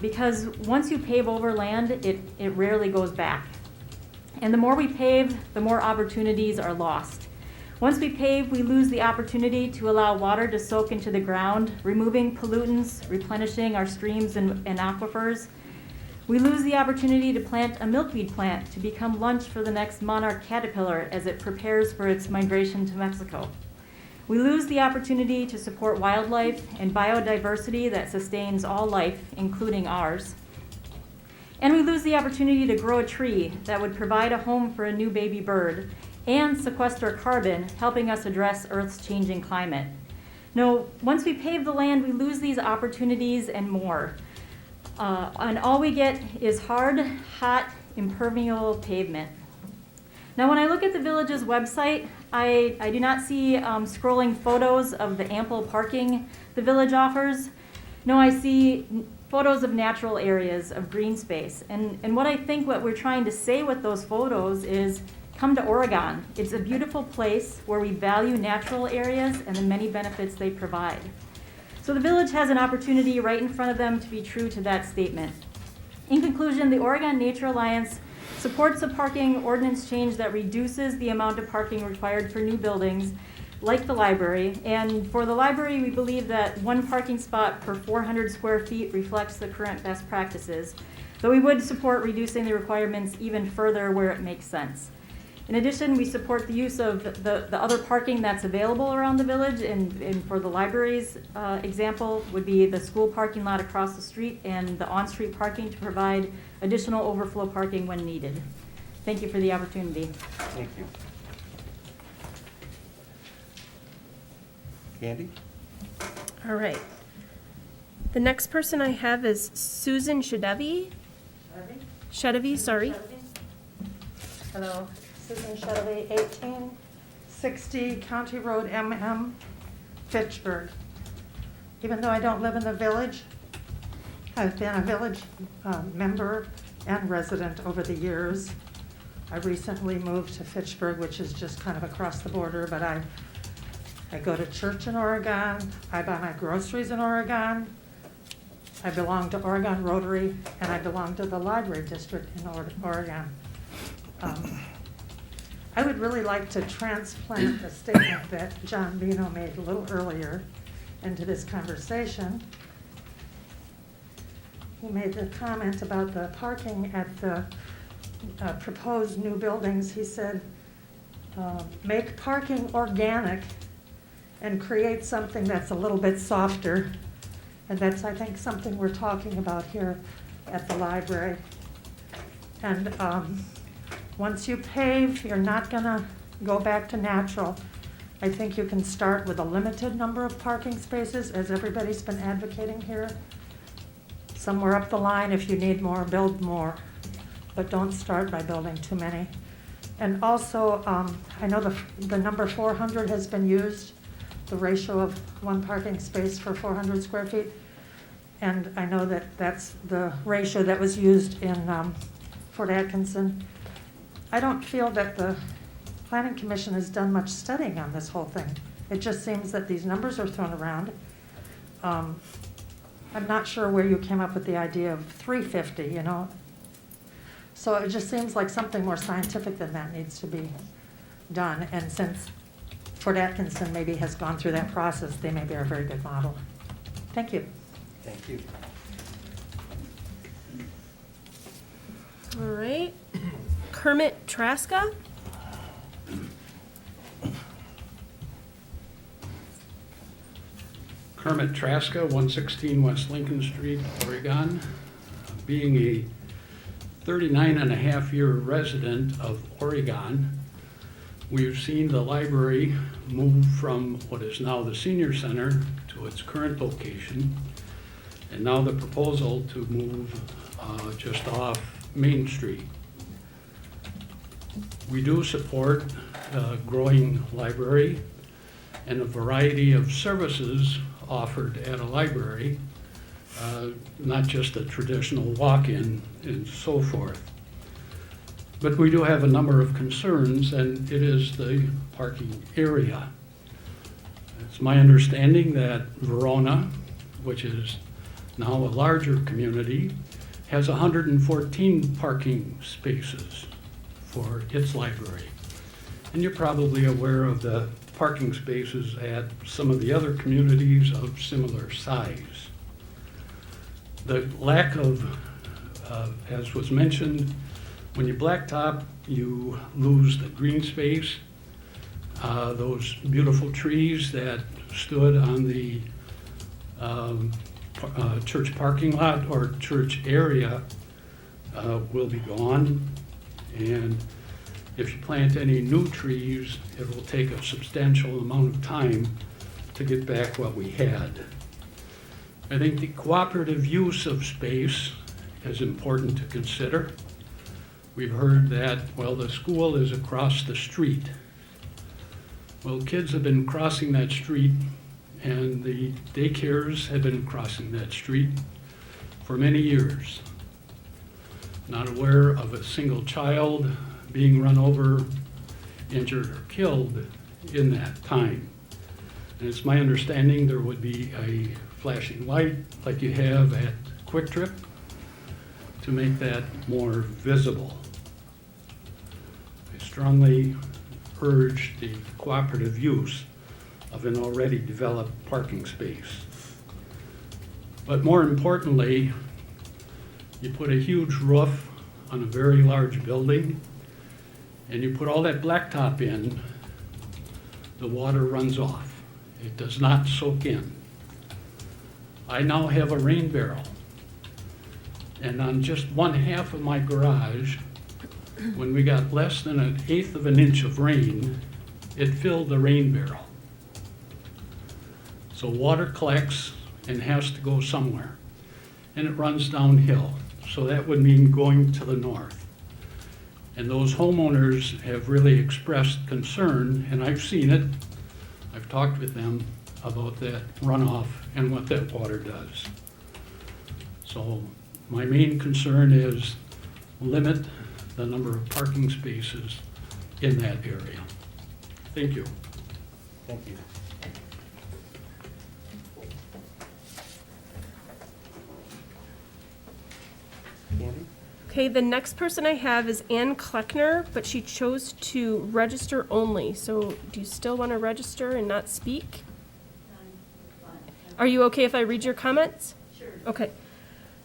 Because once you pave over land, it rarely goes back. And the more we pave, the more opportunities are lost. Once we pave, we lose the opportunity to allow water to soak into the ground, removing pollutants, replenishing our streams and aquifers. We lose the opportunity to plant a milkweed plant to become lunch for the next monarch caterpillar as it prepares for its migration to Mexico. We lose the opportunity to support wildlife and biodiversity that sustains all life, including ours. And we lose the opportunity to grow a tree that would provide a home for a new baby bird and sequester carbon, helping us address Earth's changing climate. No, once we pave the land, we lose these opportunities and more. And all we get is hard, hot, impermeable pavement. Now, when I look at the village's website, I do not see scrolling photos of the ample parking the village offers. No, I see photos of natural areas of green space. And what I think what we're trying to say with those photos is, come to Oregon. It's a beautiful place where we value natural areas and the many benefits they provide. So the village has an opportunity right in front of them to be true to that statement. In conclusion, the Oregon Nature Alliance supports a parking ordinance change that reduces the amount of parking required for new buildings like the library. And for the library, we believe that one parking spot per 400 square feet reflects the current best practices, though we would support reducing the requirements even further where it makes sense. In addition, we support the use of the other parking that's available around the village, and for the library's example would be the school parking lot across the street and the on-street parking to provide additional overflow parking when needed. Thank you for the opportunity. Thank you. Candy? All right. The next person I have is Susan Shedevy. Shedevy, sorry. Hello, Susan Shedevy, 1860 County Road MM, Fitchburg. Even though I don't live in the village, I've been a village member and resident over the years. I recently moved to Fitchburg, which is just kind of across the border, but I go to church in Oregon, I buy my groceries in Oregon, I belong to Oregon Rotary, and I belong to the library district in Oregon. I would really like to transplant the statement that John Bino made a little earlier into this conversation. He made the comment about the parking at the proposed new buildings. He said, make parking organic and create something that's a little bit softer. And that's, I think, something we're talking about here at the library. And once you pave, you're not gonna go back to natural. I think you can start with a limited number of parking spaces, as everybody's been advocating here. Somewhere up the line, if you need more, build more, but don't start by building too many. And also, I know the number 400 has been used, the ratio of one parking space for 400 square feet. And I know that that's the ratio that was used in Fort Atkinson. I don't feel that the Planning Commission has done much studying on this whole thing. It just seems that these numbers are thrown around. I'm not sure where you came up with the idea of 350, you know. So it just seems like something more scientific than that needs to be done. And since Fort Atkinson maybe has gone through that process, they maybe are a very good model. Thank you. Thank you. All right. Kermit Traska. Kermit Traska, 116 West Lincoln Street, Oregon. Being a 39-and-a-half-year resident of Oregon, we've seen the library move from what is now the senior center to its current location, and now the proposal to move just off Main Street. We do support a growing library and a variety of services offered at a library, not just a traditional walk-in and so forth. But we do have a number of concerns, and it is the parking area. It's my understanding that Verona, which is now a larger community, has 114 parking spaces for its library. And you're probably aware of the parking spaces at some of the other communities of similar size. The lack of, as was mentioned, when you blacktop, you lose the green space. Those beautiful trees that stood on the church parking lot or church area will be gone. And if you plant any new trees, it will take a substantial amount of time to get back what we had. I think the cooperative use of space is important to consider. We've heard that, well, the school is across the street. Well, kids have been crossing that street, and the daycares have been crossing that street for many years. Not aware of a single child being run over, injured, or killed in that time. And it's my understanding there would be a flashing light like you have at Quick Trip to make that more visible. I strongly urge the cooperative use of an already developed parking space. But more importantly, you put a huge roof on a very large building, and you put all that blacktop in, the water runs off. It does not soak in. I now have a rain barrel, and on just 1/2 of my garage, when we got less than 1/8 of an inch of rain, it filled the rain barrel. So water collects and has to go somewhere, and it runs downhill. So that would mean going to the north. And those homeowners have really expressed concern, and I've seen it. I've talked with them about that runoff and what that water does. So my main concern is limit the number of parking spaces in that area. Thank you. Thank you. Candy? Okay, the next person I have is Ann Kleckner, but she chose to register only. So do you still want to register and not speak? Are you okay if I read your comments? Sure. Okay.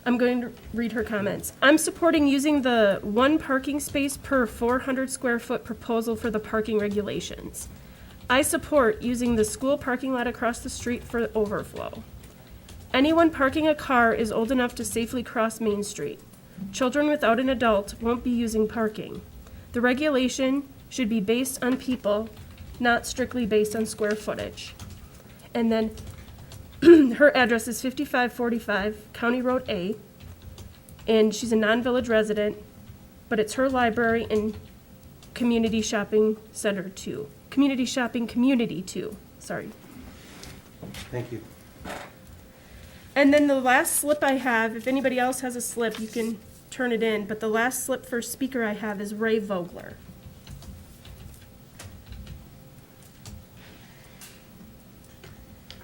I'm going to read her comments. I'm supporting using the 1 parking space per 400 square foot proposal for the parking regulations. I support using the school parking lot across the street for overflow. Anyone parking a car is old enough to safely cross Main Street. Children without an adult won't be using parking. The regulation should be based on people, not strictly based on square footage. And then her address is 5545 County Road A, and she's a non-village resident, but it's her library and community shopping center too. Community shopping community too, sorry. Thank you. And then the last slip I have, if anybody else has a slip, you can turn it in, but the last slip for speaker I have is Ray Vogler.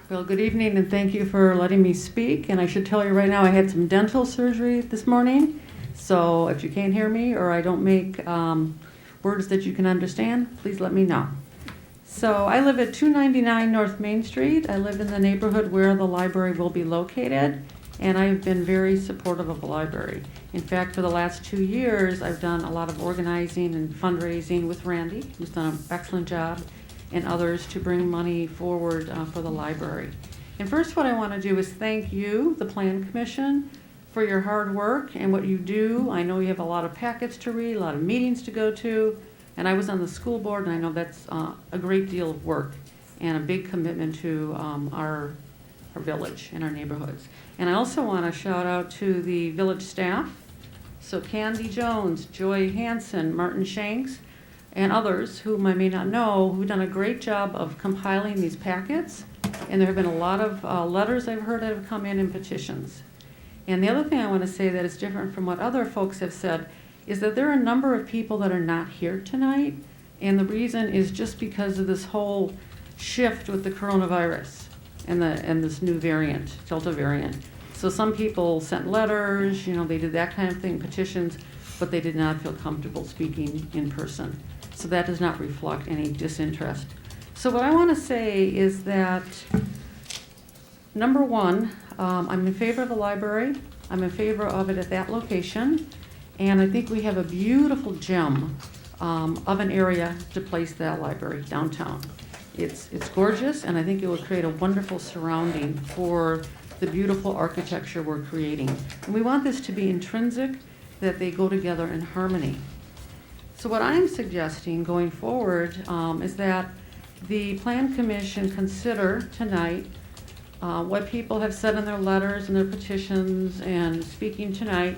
Well, good evening, and thank you for letting me speak. And I should tell you right now, I had some dental surgery this morning. So if you can't hear me or I don't make words that you can understand, please let me know. So I live at 299 North Main Street. I live in the neighborhood where the library will be located, and I've been very supportive of the library. In fact, for the last 2 years, I've done a lot of organizing and fundraising with Randy, who's done an excellent job, and others to bring money forward for the library. And first, what I want to do is thank you, the Plan Commission, for your hard work and what you do. I know you have a lot of packets to read, a lot of meetings to go to, and I was on the school board, and I know that's a great deal of work and a big commitment to our village and our neighborhoods. And I also want to shout out to the village staff, so Candy Jones, Joy Hanson, Martin Shanks, and others whom I may not know, who've done a great job of compiling these packets. And there have been a lot of letters I've heard that have come in and petitions. And the other thing I want to say that is different from what other folks have said is that there are a number of people that are not here tonight. And the reason is just because of this whole shift with the coronavirus and this new variant, Delta variant. So some people sent letters, they did that kind of thing, petitions, but they did not feel comfortable speaking in person. So that does not reflect any disinterest. So what I want to say is that, number one, I'm in favor of the library. I'm in favor of it at that location. And I think we have a beautiful gem of an area to place that library downtown. It's gorgeous, and I think it will create a wonderful surrounding for the beautiful architecture we're creating. And we want this to be intrinsic, that they go together in harmony. So what I'm suggesting going forward is that the Plan Commission consider tonight what people have said in their letters and their petitions and speaking tonight,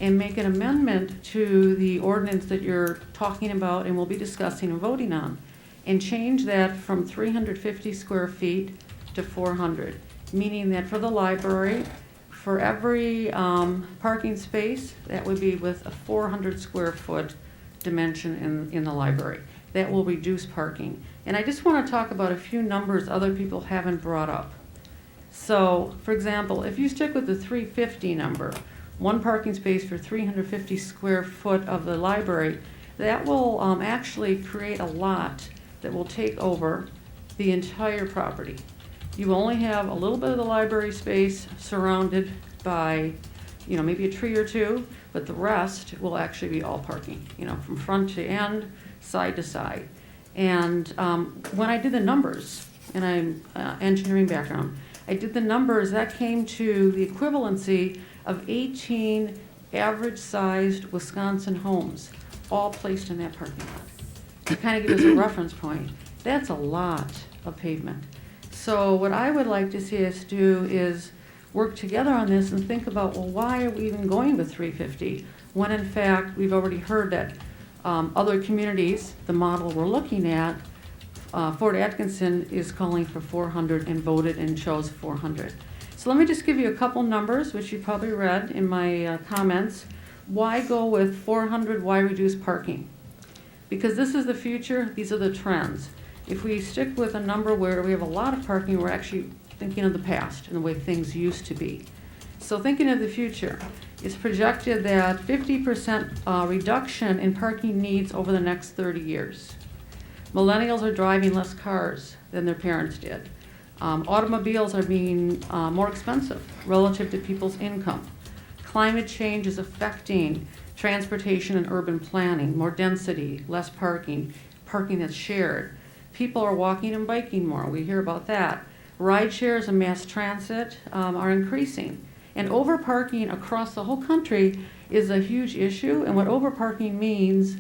and make an amendment to the ordinance that you're talking about and will be discussing and voting on, and change that from 350 square feet to 400, meaning that for the library, for every parking space, that would be with a 400 square foot dimension in the library. That will reduce parking. And I just want to talk about a few numbers other people haven't brought up. So, for example, if you stick with the 350 number, one parking space for 350 square foot of the library, that will actually create a lot that will take over the entire property. You only have a little bit of the library space surrounded by, maybe a tree or two, but the rest will actually be all parking, from front to end, side to side. And when I did the numbers, and I'm engineering background, I did the numbers, that came to the equivalency of 18 average-sized Wisconsin homes, all placed in that parking lot. To kind of give us a reference point, that's a lot of pavement. So what I would like to see us do is work together on this and think about, well, why are we even going with 350? When in fact, we've already heard that other communities, the model we're looking at, Fort Atkinson is calling for 400 and voted and chose 400. So let me just give you a couple numbers, which you probably read in my comments. Why go with 400? Why reduce parking? Because this is the future, these are the trends. If we stick with a number where we have a lot of parking, we're actually thinking of the past and the way things used to be. So thinking of the future, it's projected that 50% reduction in parking needs over the next 30 years. Millennials are driving less cars than their parents did. Automobiles are being more expensive relative to people's income. Climate change is affecting transportation and urban planning, more density, less parking, parking that's shared. People are walking and biking more, we hear about that. Ride shares and mass transit are increasing. And overparking across the whole country is a huge issue, and what overparking means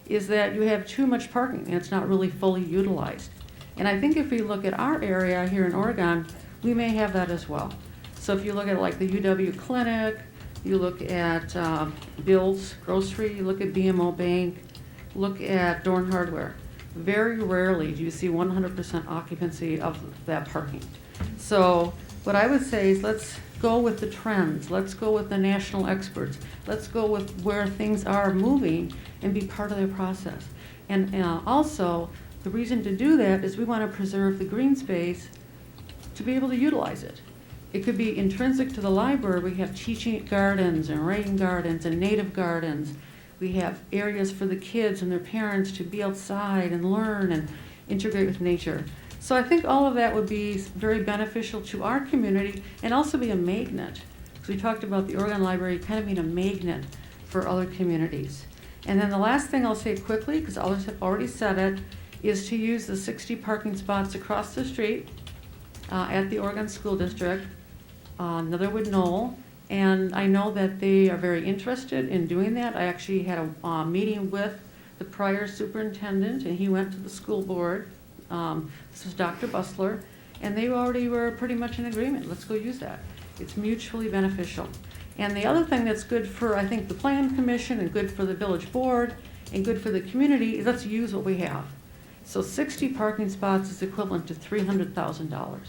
is that you have too much parking and it's not really fully utilized. And I think if we look at our area here in Oregon, we may have that as well. So if you look at like the UW Clinic, you look at Bill's Grocery, you look at BMO Bank, look at Dorn Hardware. Very rarely do you see 100% occupancy of that parking. So what I would say is let's go with the trends. Let's go with the national experts. Let's go with where things are moving and be part of the process. And also, the reason to do that is we want to preserve the green space to be able to utilize it. It could be intrinsic to the library. We have teaching gardens and rain gardens and native gardens. We have areas for the kids and their parents to be outside and learn and integrate with nature. So I think all of that would be very beneficial to our community and also be a magnet. So we talked about the Oregon Library kind of being a magnet for other communities. And then the last thing I'll say quickly, because others have already said it, is to use the 60 parking spots across the street at the Oregon School District, Netherwood Knoll. And I know that they are very interested in doing that. I actually had a meeting with the prior superintendent, and he went to the school board. This was Dr. Bustler, and they already were pretty much in agreement. Let's go use that. It's mutually beneficial. And the other thing that's good for, I think, the Plan Commission and good for the village board and good for the community is let's use what we have. So 60 parking spots is equivalent to $300,000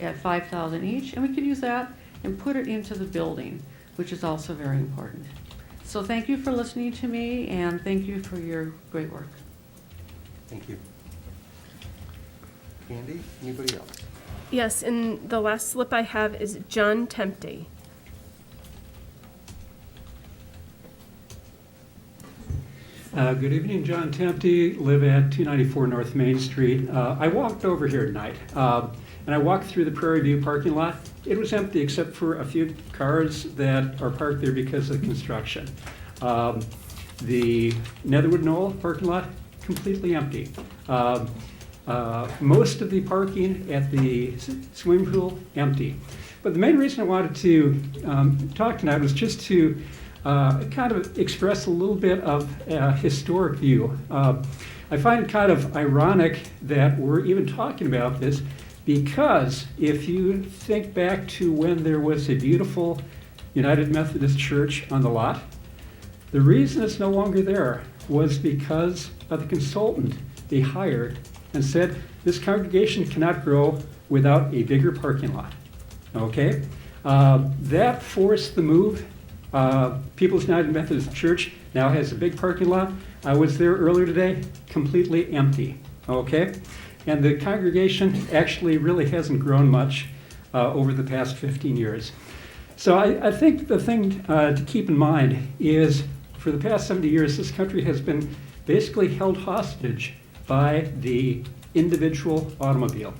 at $5,000 each, and we could use that and put it into the building, which is also very important. So thank you for listening to me, and thank you for your great work. Thank you. Candy, anybody else? Yes, and the last slip I have is John Tempte. Good evening, John Tempte, live at 294 North Main Street. I walked over here tonight, and I walked through the Prairie View parking lot. It was empty except for a few cars that are parked there because of construction. The Netherwood Knoll parking lot, completely empty. Most of the parking at the swimming pool, empty. But the main reason I wanted to talk tonight was just to kind of express a little bit of a historic view. I find it kind of ironic that we're even talking about this, because if you think back to when there was a beautiful United Methodist Church on the lot, the reason it's no longer there was because of the consultant they hired and said, this congregation cannot grow without a bigger parking lot. Okay? That forced the move. People's United Methodist Church now has a big parking lot. I was there earlier today, completely empty. Okay? And the congregation actually really hasn't grown much over the past 15 years. So I think the thing to keep in mind is, for the past 70 years, this country has been basically held hostage by the individual automobile.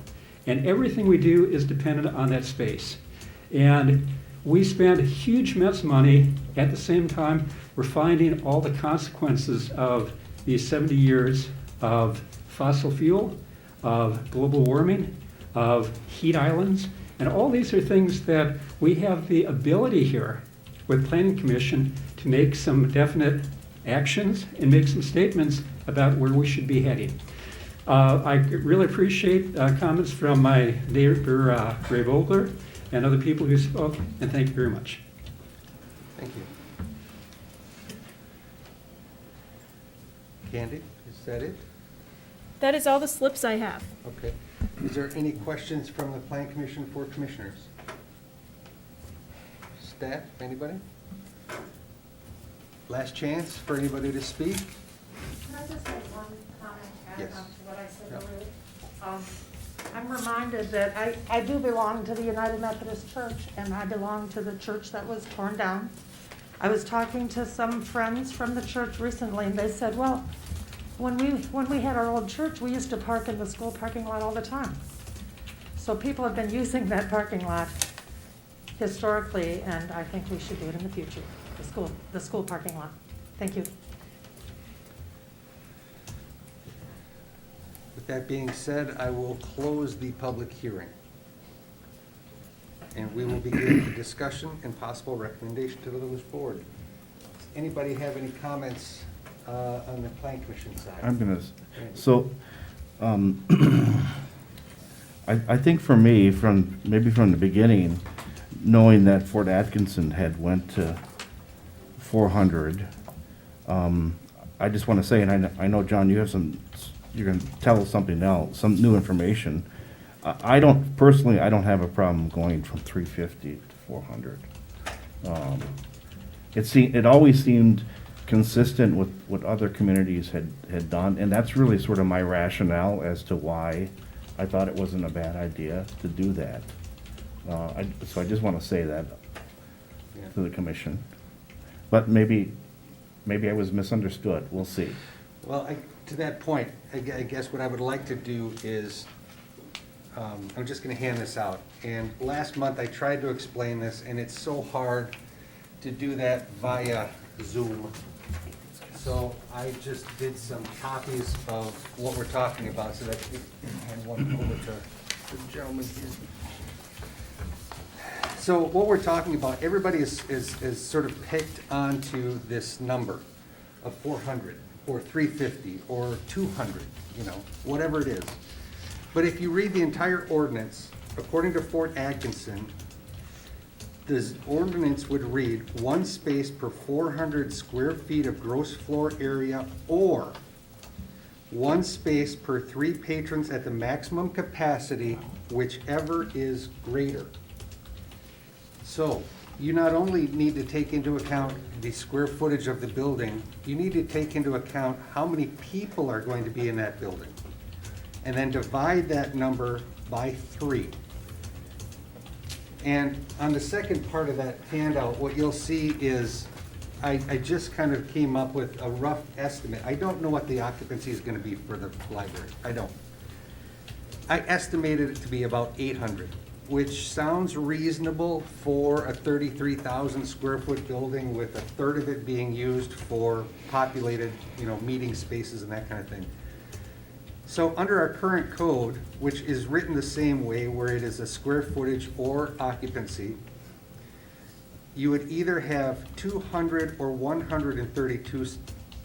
And everything we do is dependent on that space. And we spend huge amounts of money. At the same time, we're finding all the consequences of these 70 years of fossil fuel, of global warming, of heat islands. And all these are things that we have the ability here with Planning Commission to make some definite actions and make some statements about where we should be heading. I really appreciate comments from my neighbor, Ray Vogler, and other people who spoke, and thank you very much. Thank you. Candy, is that it? That is all the slips I have. Okay. Is there any questions from the Plan Commission for commissioners? Staff, anybody? Last chance for anybody to speak? Can I just make one comment Yes. to what I said Yep. earlier? I'm reminded that I do belong to the United Methodist Church, and I belong to the church that was torn down. I was talking to some friends from the church recently, and they said, well, when we had our old church, we used to park in the school parking lot all the time. So people have been using that parking lot historically, and I think we should do it in the future, the school parking lot. Thank you. With that being said, I will close the public hearing. And we will begin the discussion and possible recommendation to the village board. Does anybody have any comments on the Plan Commission side? I'm gonna, so, I think for me, maybe from the beginning, knowing that Fort Atkinson had went to 400, I just want to say, and I know, John, you have you're going to tell us something else, some new information. I don't have a problem going from 350 to 400. It always seemed consistent with what other communities had done, and that's really sort of my rationale as to why I thought it wasn't a bad idea to do that. So I just want to say that to the commission. But maybe I was misunderstood. We'll see. Well, to that point, I guess what I would like to do is, I'm just going to hand this out. And last month, I tried to explain this, and it's so hard to do that via Zoom. So I just did some copies of what we're talking about, so that we can hand one over to the gentleman here. So what we're talking about, everybody is sort of picked onto this number of 400, or 350, or 200, whatever it is. But if you read the entire ordinance, according to Fort Atkinson, the ordinance would read 1 space per 400 square feet of gross floor area, or 1 space per 3 patrons at the maximum capacity, whichever is greater. So you not only need to take into account the square footage of the building, you need to take into account how many people are going to be in that building. And then divide that number by 3. And on the second part of that handout, what you'll see is, I just kind of came up with a rough estimate. I don't know what the occupancy is going to be for the library. I don't. I estimated it to be about 800, which sounds reasonable for a 33,000 square foot building with a third of it being used for populated, meeting spaces and that kind of thing. So under our current code, which is written the same way, where it is a square footage or occupancy, you would either have 200 or 132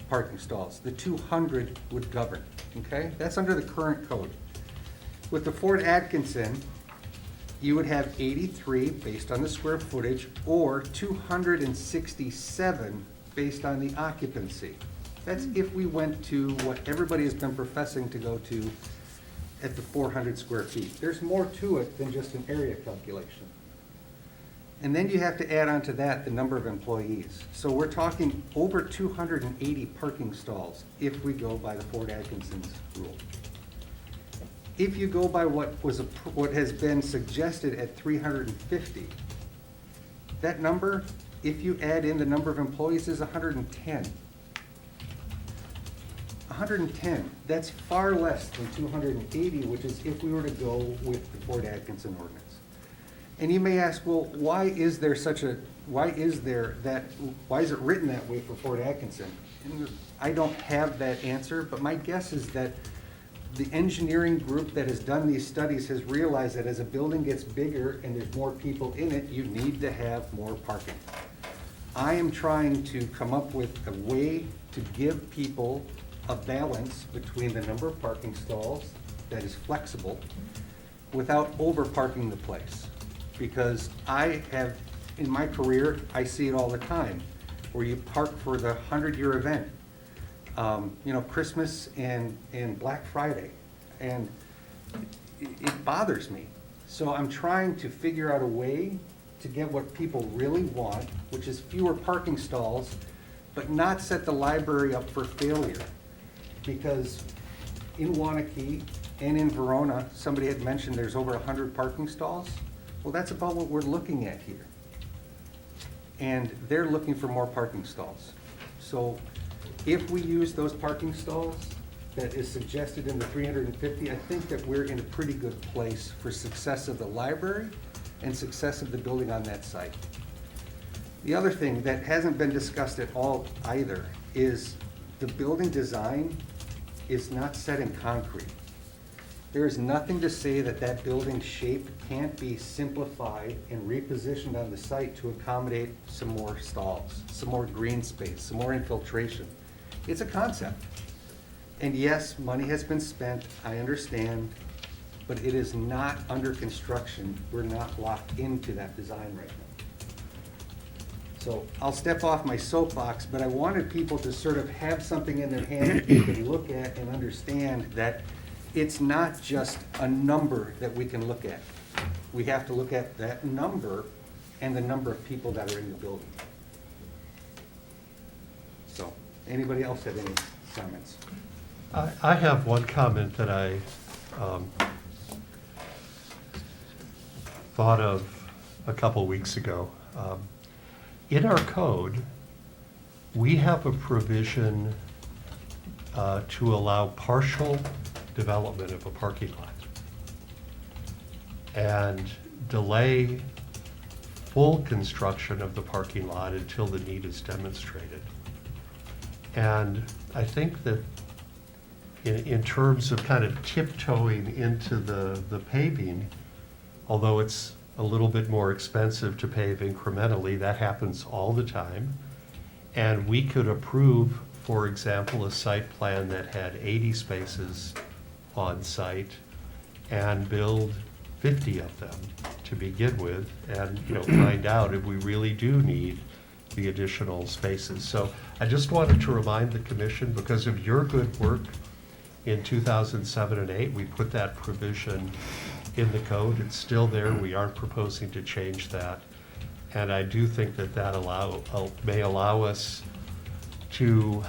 parking stalls. The 200 would govern, okay? That's under the current code. With the Fort Atkinson, you would have 83 based on the square footage, or 267 based on the occupancy. That's if we went to what everybody has been professing to go to at the 400 square feet. There's more to it than just an area calculation. And then you have to add on to that the number of employees. So we're talking over 280 parking stalls if we go by the Fort Atkinson's rule. If you go by what has been suggested at 350, that number, if you add in the number of employees, is 110. 110, that's far less than 280, which is if we were to go with the Fort Atkinson ordinance. And you may ask, well, why is it written that way for Fort Atkinson? And I don't have that answer, but my guess is that the engineering group that has done these studies has realized that as a building gets bigger and there's more people in it, you need to have more parking. I am trying to come up with a way to give people a balance between the number of parking stalls that is flexible without over-parking the place. Because I have, in my career, I see it all the time, where you park for the 100-year event, Christmas and Black Friday, and it bothers me. So I'm trying to figure out a way to get what people really want, which is fewer parking stalls, but not set the library up for failure. Because in Wanakee and in Verona, somebody had mentioned there's over 100 parking stalls. Well, that's about what we're looking at here. And they're looking for more parking stalls. So if we use those parking stalls that is suggested in the 350, I think that we're in a pretty good place for success of the library and success of the building on that site. The other thing that hasn't been discussed at all either is the building design is not set in concrete. There is nothing to say that that building shape can't be simplified and repositioned on the site to accommodate some more stalls, some more green space, some more infiltration. It's a concept. And yes, money has been spent, I understand, but it is not under construction. We're not locked into that design right now. So I'll step off my soapbox, but I wanted people to sort of have something in their hand that they can look at and understand that it's not just a number that we can look at. We have to look at that number and the number of people that are in the building. So, anybody else have any comments? I have one comment that I thought of a couple weeks ago. In our code, we have a provision to allow partial development of a parking lot and delay full construction of the parking lot until the need is demonstrated. And I think that in terms of kind of tiptoeing into the paving, although it's a little bit more expensive to pave incrementally, that happens all the time. And we could approve, for example, a site plan that had 80 spaces on site and build 50 of them to begin with, and find out if we really do need the additional spaces. So I just wanted to remind the commission, because of your good work in 2007 and 8, we put that provision in the code. It's still there. We aren't proposing to change that. And I do think that may allow us to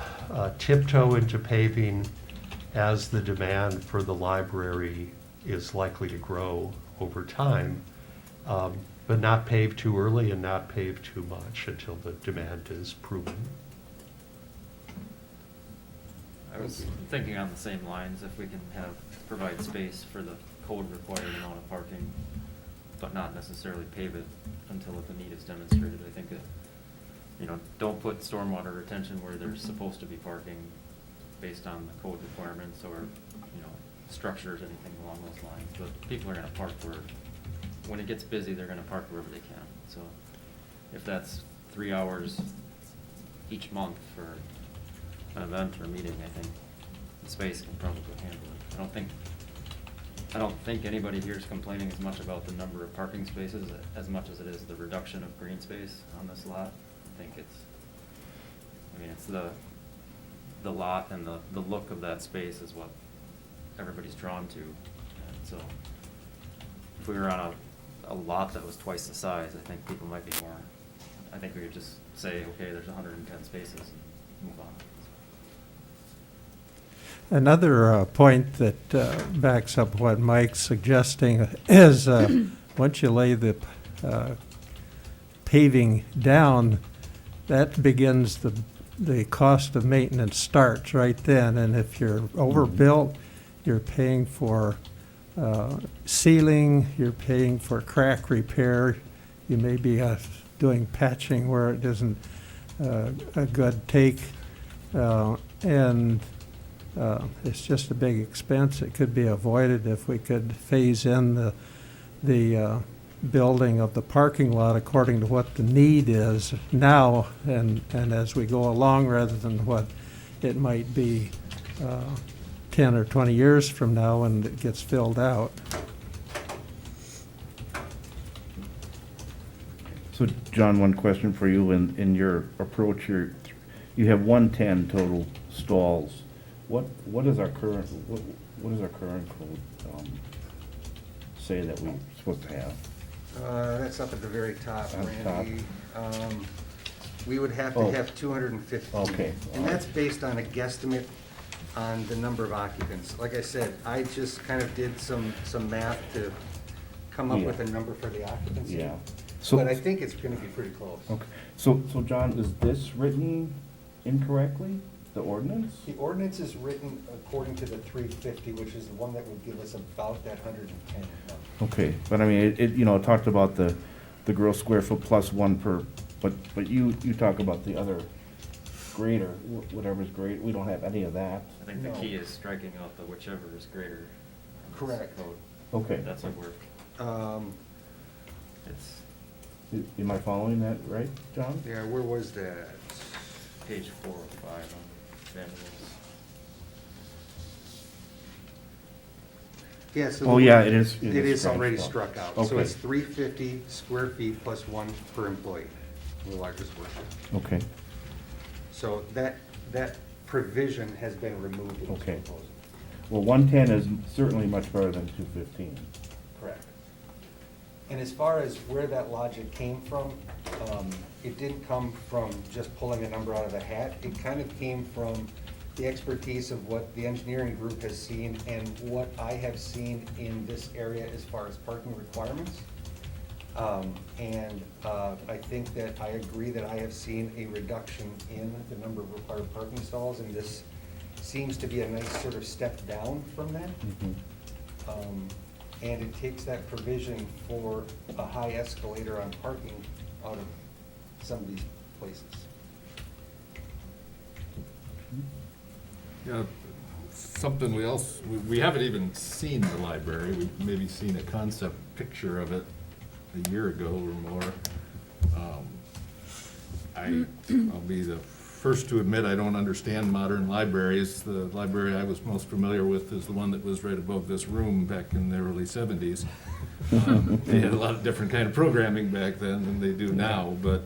tiptoe into paving as the demand for the library is likely to grow over time, but not pave too early and not pave too much until the demand is proven. I was thinking on the same lines, if we can provide space for the code required amount of parking, but not necessarily pave it until the need is demonstrated. I think that, don't put stormwater retention where there's supposed to be parking based on the code requirements or, structures, anything along those lines. But people are gonna park when it gets busy, they're gonna park wherever they can. So if that's 3 hours each month for an event or meeting, I think the space can probably handle it. I don't think anybody here is complaining as much about the number of parking spaces as much as it is the reduction of green space on this lot. I think it's the lot and the look of that space is what everybody's drawn to. And so if we were on a lot that was twice the size, I think people might be more, I think we could just say, okay, there's 110 spaces and move on. Another point that backs up what Mike's suggesting is once you lay the paving down, that begins the cost of maintenance starts right then. And if you're overbuilt, you're paying for sealing, you're paying for crack repair. You may be doing patching where it isn't a good take. And it's just a big expense. It could be avoided if we could phase in the building of the parking lot according to what the need is now and as we go along, rather than what it might be 10 or 20 years from now when it gets filled out. So, John, one question for you. In your approach here, you have 110 total stalls. What is our current code say that we're supposed to have? That's up at the very top, Up Randy. We would have to Oh. have 250. Okay, And that's based on a guesstimate on the number of occupants. Like I said, I just kind of did some math to come up Yeah. with a number for the occupancy. Yeah. So- But I think it's gonna be pretty close. Okay. So, John, is this written incorrectly, the ordinance? The ordinance is written according to the 350, which is the one that would give us about that 110 number. Okay, but I mean, it talked about the gross square foot plus one per, but you talk about the other greater, whatever's great, we don't have any of that. I think the No. key is striking out the whichever is greater. in this Correct. code. Okay. That's what we're, it's Am I following that right, John? Yeah, where was that? page 4 of 5 on Vanderbilt's. Yeah, so. Oh, yeah, it is. It is already scratched struck out. out. So Okay. it's 350 square feet plus one per employee, the largest portion. Okay, So that provision has been removed in this Okay. proposal. well, 110 is certainly much better than 215. Correct. And as far as where that logic came from, it didn't come from just pulling a number out of a hat. It kind of came from the expertise of what the engineering group has seen and what I have seen in this area as far as parking requirements. I think that I agree that I have seen a reduction in the number of required parking stalls, and this seems to be a nice sort of step down from that. And it takes that provision for a high escalator on parking out of some of these places. Yeah, something we haven't even seen the library, we've maybe seen a concept picture of it a year ago or more. I'll be the first to admit I don't understand modern libraries. The library I was most familiar with is the one that was right above this room back in the early 70s. They had a lot of different kind of programming back then than they do now, but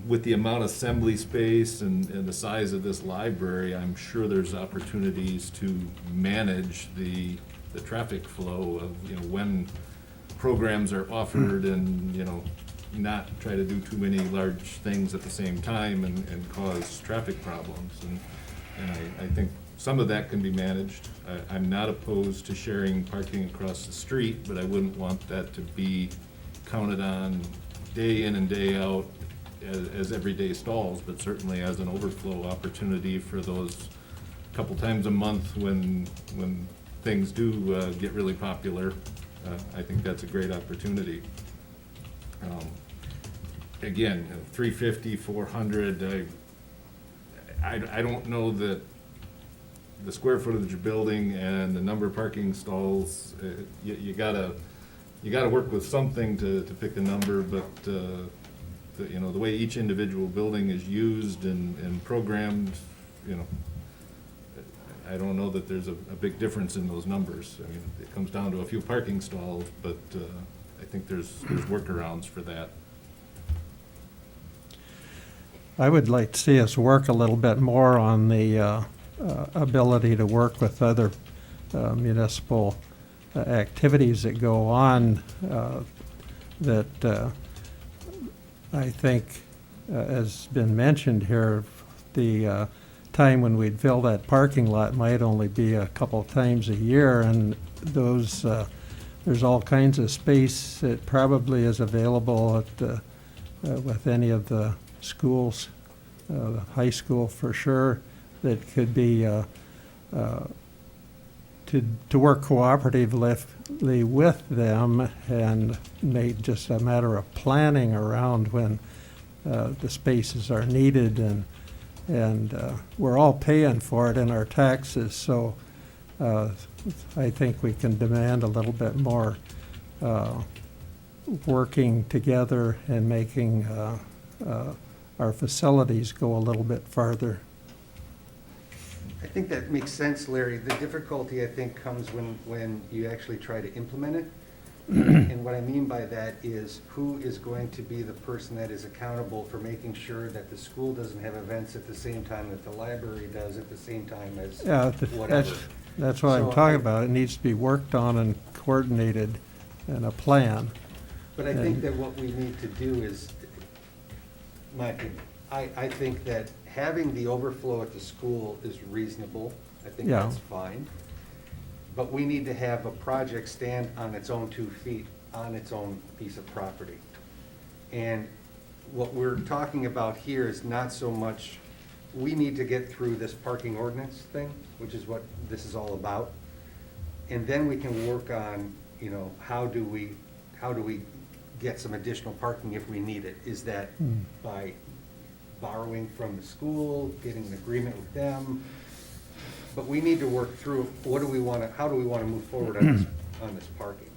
with the amount of assembly space and the size of this library, I'm sure there's opportunities to manage the traffic flow of, when programs are offered and, not try to do too many large things at the same time and cause traffic problems. And I think some of that can be managed. I'm not opposed to sharing parking across the street, but I wouldn't want that to be counted on day in and day out as everyday stalls, but certainly as an overflow opportunity for those couple times a month when things do get really popular. I think that's a great opportunity. Again, 350, 400, I don't know that the square footage of your building and the number of parking stalls, you gotta work with something to pick a number, but, you know, the way each individual building is used and programmed, you know, I don't know that there's a big difference in those numbers. I mean, it comes down to a few parking stalls, but I think there's workarounds for that. I would like to see us work a little bit more on the ability to work with other municipal activities that go on that I think, has been mentioned here, the time when we'd fill that parking lot might only be a couple of times a year, and those, there's all kinds of space that probably is available at with any of the schools, the high school for sure, that could be to work cooperatively with them and make just a matter of planning around when the spaces are needed, and we're all paying for it in our taxes, so I think we can demand a little bit more working together and making our facilities go a little bit farther. I think that makes sense, Larry. The difficulty, I think, comes when you actually try to implement it. And what I mean by that is, who is going to be the person that is accountable for making sure that the school doesn't have events at the same time that the library does, at the same time as whatever. That's what I'm So talking about. It needs to be worked on and coordinated in a plan. But I think that what we need to do is, my opinion, I think that having the overflow at the school is reasonable. I think Yeah. that's fine. But we need to have a project stand on its own 2 feet, on its own piece of property. And what we're talking about here is not so much, we need to get through this parking ordinance thing, which is what this is all about. And then we can work on, you know, how do we get some additional parking if we need it? Is that by borrowing from the school, getting an agreement with them? But we need to work through, how do we want to move forward on this parking?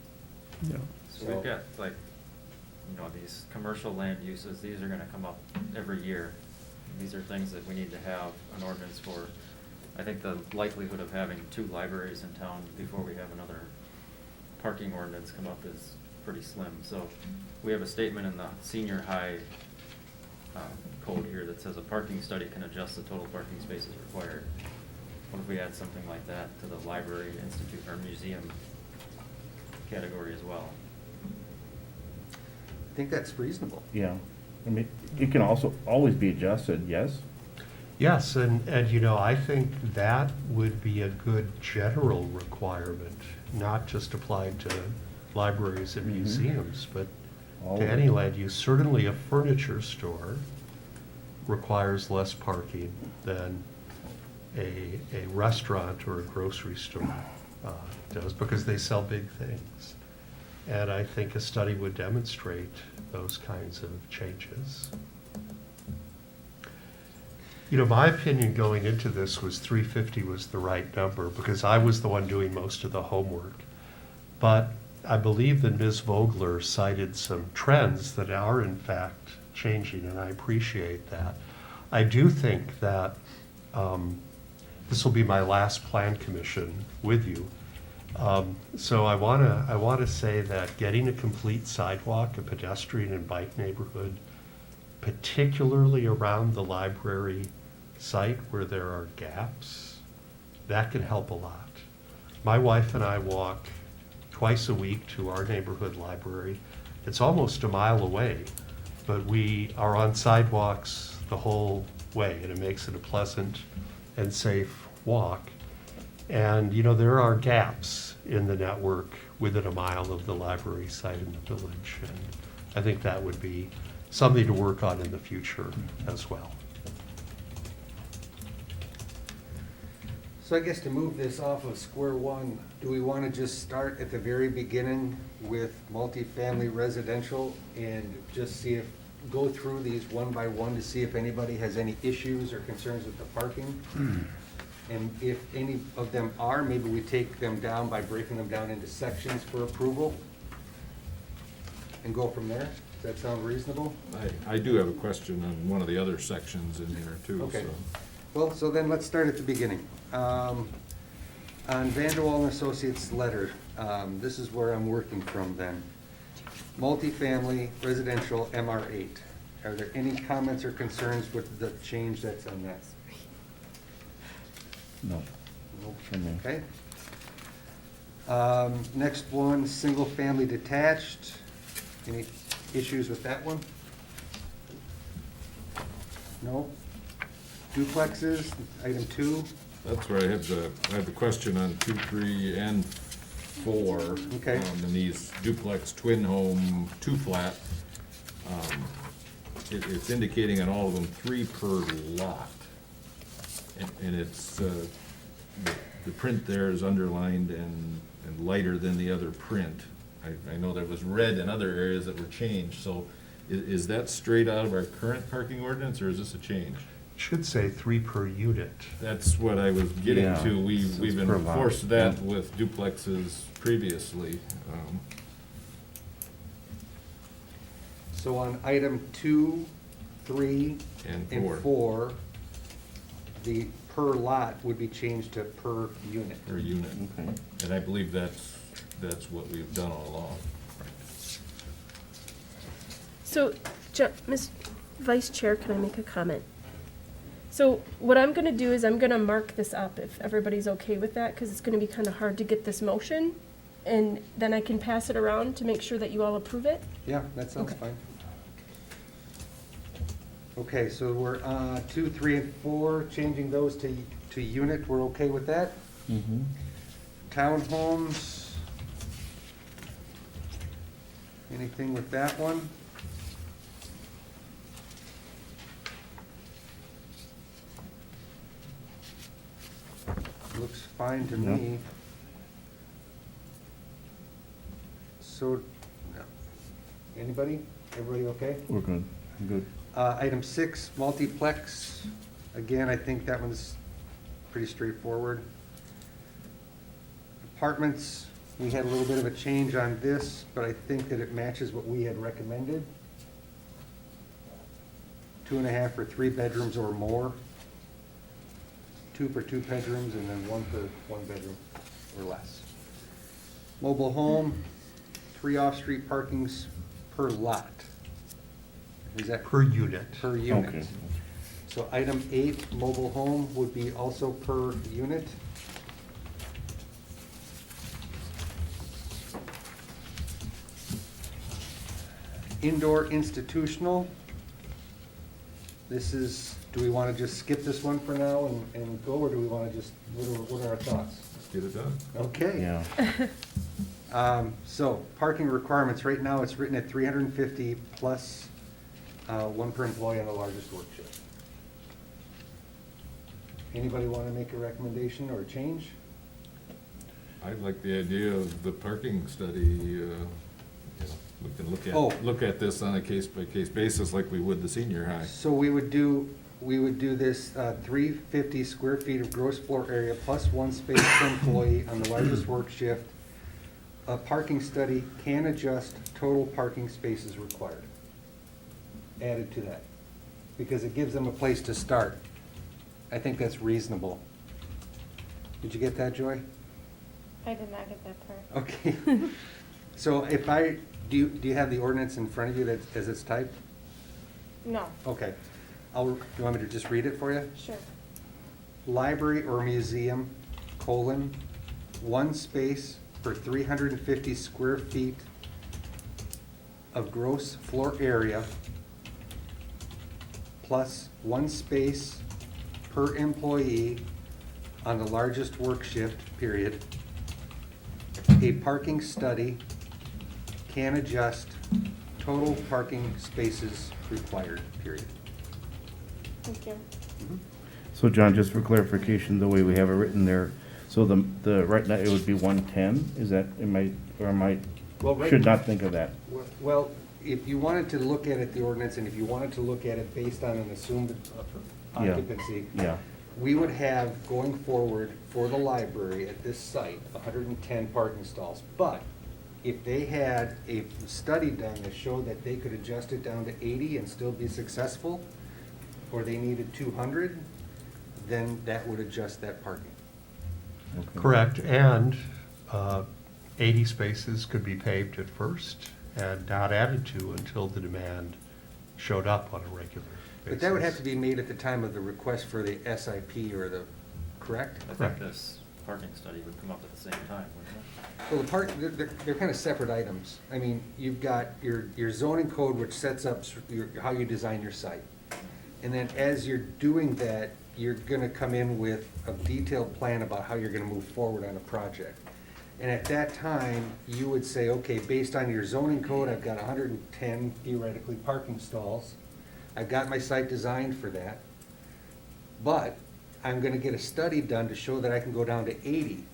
Yeah. So we've got, like, you know, these commercial land uses, these are gonna come up every year. These are things that we need to have an ordinance for. I think the likelihood of having 2 libraries in town before we have another parking ordinance come up is pretty slim. So we have a statement in the senior high code here that says a parking study can adjust the total parking spaces required. What if we add something like that to the library, institute, or museum category as well? I think that's reasonable. Yeah, I mean, it can also always be adjusted, yes? Yes, and you know, I think that would be a good general requirement, not just applied to libraries and museums, but to any land use. Certainly a furniture store requires less parking than a restaurant or a grocery store does, because they sell big things. And I think a study would demonstrate those kinds of changes. You know, my opinion going into this was 350 was the right number, because I was the one doing most of the homework. But I believe that Ms. Vogler cited some trends that are in fact changing, and I appreciate that. I do think that this will be my last plan commission with you. So I want to say that getting a complete sidewalk, a pedestrian and bike neighborhood, particularly around the library site where there are gaps, that can help a lot. My wife and I walk twice a week to our neighborhood library. It's almost a mile away, but we are on sidewalks the whole way, and it makes it a pleasant and safe walk. And, you know, there are gaps in the network within a mile of the library site in the village, and I think that would be something to work on in the future as well. So I guess to move this off of square one, do we want to just start at the very beginning with multifamily residential and just see if, go through these one by one to see if anybody has any issues or concerns with the parking? And if any of them are, maybe we take them down by breaking them down into sections for approval and go from there? Does that sound reasonable? I do have a question on one of the other sections in here too, Okay. so. Well, so then let's start at the beginning. On Vanderwall and Associates letter, this is where I'm working from then. Multifamily residential MR8. Are there any comments or concerns with the change that's on that? No. Nope. Okay. Okay. Next one, single-family detached. Any issues with that one? No? Duplexes, item 2. That's where I have the question on 2, 3, and 4. Okay. And these duplex, twin home, 2-flat. It's indicating on all of them 3 per lot. And it's, the print there is underlined and lighter than the other print. I know there was red in other areas that were changed, so is that straight out of our current parking ordinance, or is this a change? Should say 3 per unit. That's what I was getting Yeah, to. it's We've per lot, enforced that yeah. with duplexes previously. So on item 2, 3, And and 4. 4, the per lot would be changed to per unit. Per unit. Okay. And I believe that's what we've done all along. So, Ms. Vice Chair, can I make a comment? So what I'm gonna do is I'm gonna mark this up if everybody's okay with that, because it's gonna be kind of hard to get this motion. And then I can pass it around to make sure that you all approve it. Yeah, that sounds Okay. fine. Okay, so we're 2, 3, and 4, changing those to unit. We're okay with that? Mm-hmm. Townhomes. Anything with that one? Looks fine to Yeah. me. So, anybody? Everybody okay? We're good. Good. Item 6, multiplex. Again, I think that one's pretty straightforward. Apartments, we had a little bit of a change on this, but I think that it matches what we had recommended. 2.5 or 3 bedrooms or more. 2 per 2 bedrooms, and then 1 per 1 bedroom or less. Mobile home, 3 off-street parkings per lot. Is that Per unit. per unit? Okay. So item 8, mobile home would be also per unit. Indoor institutional. This is, do we want to just skip this one for now and go, or do we want to just, what are our thoughts? Let's get it done. Okay. Yeah. So parking requirements, right now it's written at 350 plus 1 per employee on the largest work shift. Anybody want to make a recommendation or a change? I like the idea of the parking study. We can Oh. look at this on a case-by-case basis like we would the senior high. So we would do this 350 square feet of gross floor area plus 1 space per employee on the largest work shift. A parking study can adjust total parking spaces required. Added to that, because it gives them a place to start. I think that's reasonable. Did you get that, Joy? I did not get that part. Okay. So if do you have the ordinance in front of you that, as it's typed? No, Okay. Do you want me to just read it for you? sure. Library or museum, 1 space per 350 square feet of gross floor area, plus 1 space per employee on the largest work shift, period. A parking study can adjust total parking spaces required, period. Thank you. So John, just for clarification, the way we have it written there, so right now it would be 110, is that, Well, right- should not think of that? Well, if you wanted to look at it, the ordinance, and if you wanted to look at it based on an assumed Yeah. occupancy, Yeah, we would have, going forward, for the library at this site, 110 parking stalls. But if they had a study done that showed that they could adjust it down to 80 and still be successful, or they needed 200, then that would adjust that parking. Correct, and 80 spaces could be paved at first and not added to until the demand showed up on a regular basis. But that would have to be made at the time of the request for the SIP or the, correct? I think this parking study would come up at the same time, wouldn't it? Well, they're kind of separate items. I mean, you've got your zoning code, which sets up how you design your site. And then as you're doing that, you're gonna come in with a detailed plan about how you're gonna move forward on a project. And at that time, you would say, okay, based on your zoning code, I've got 110 theoretically parking stalls. I've got my site designed for that. But I'm gonna get a study done to show that I can go down to 80.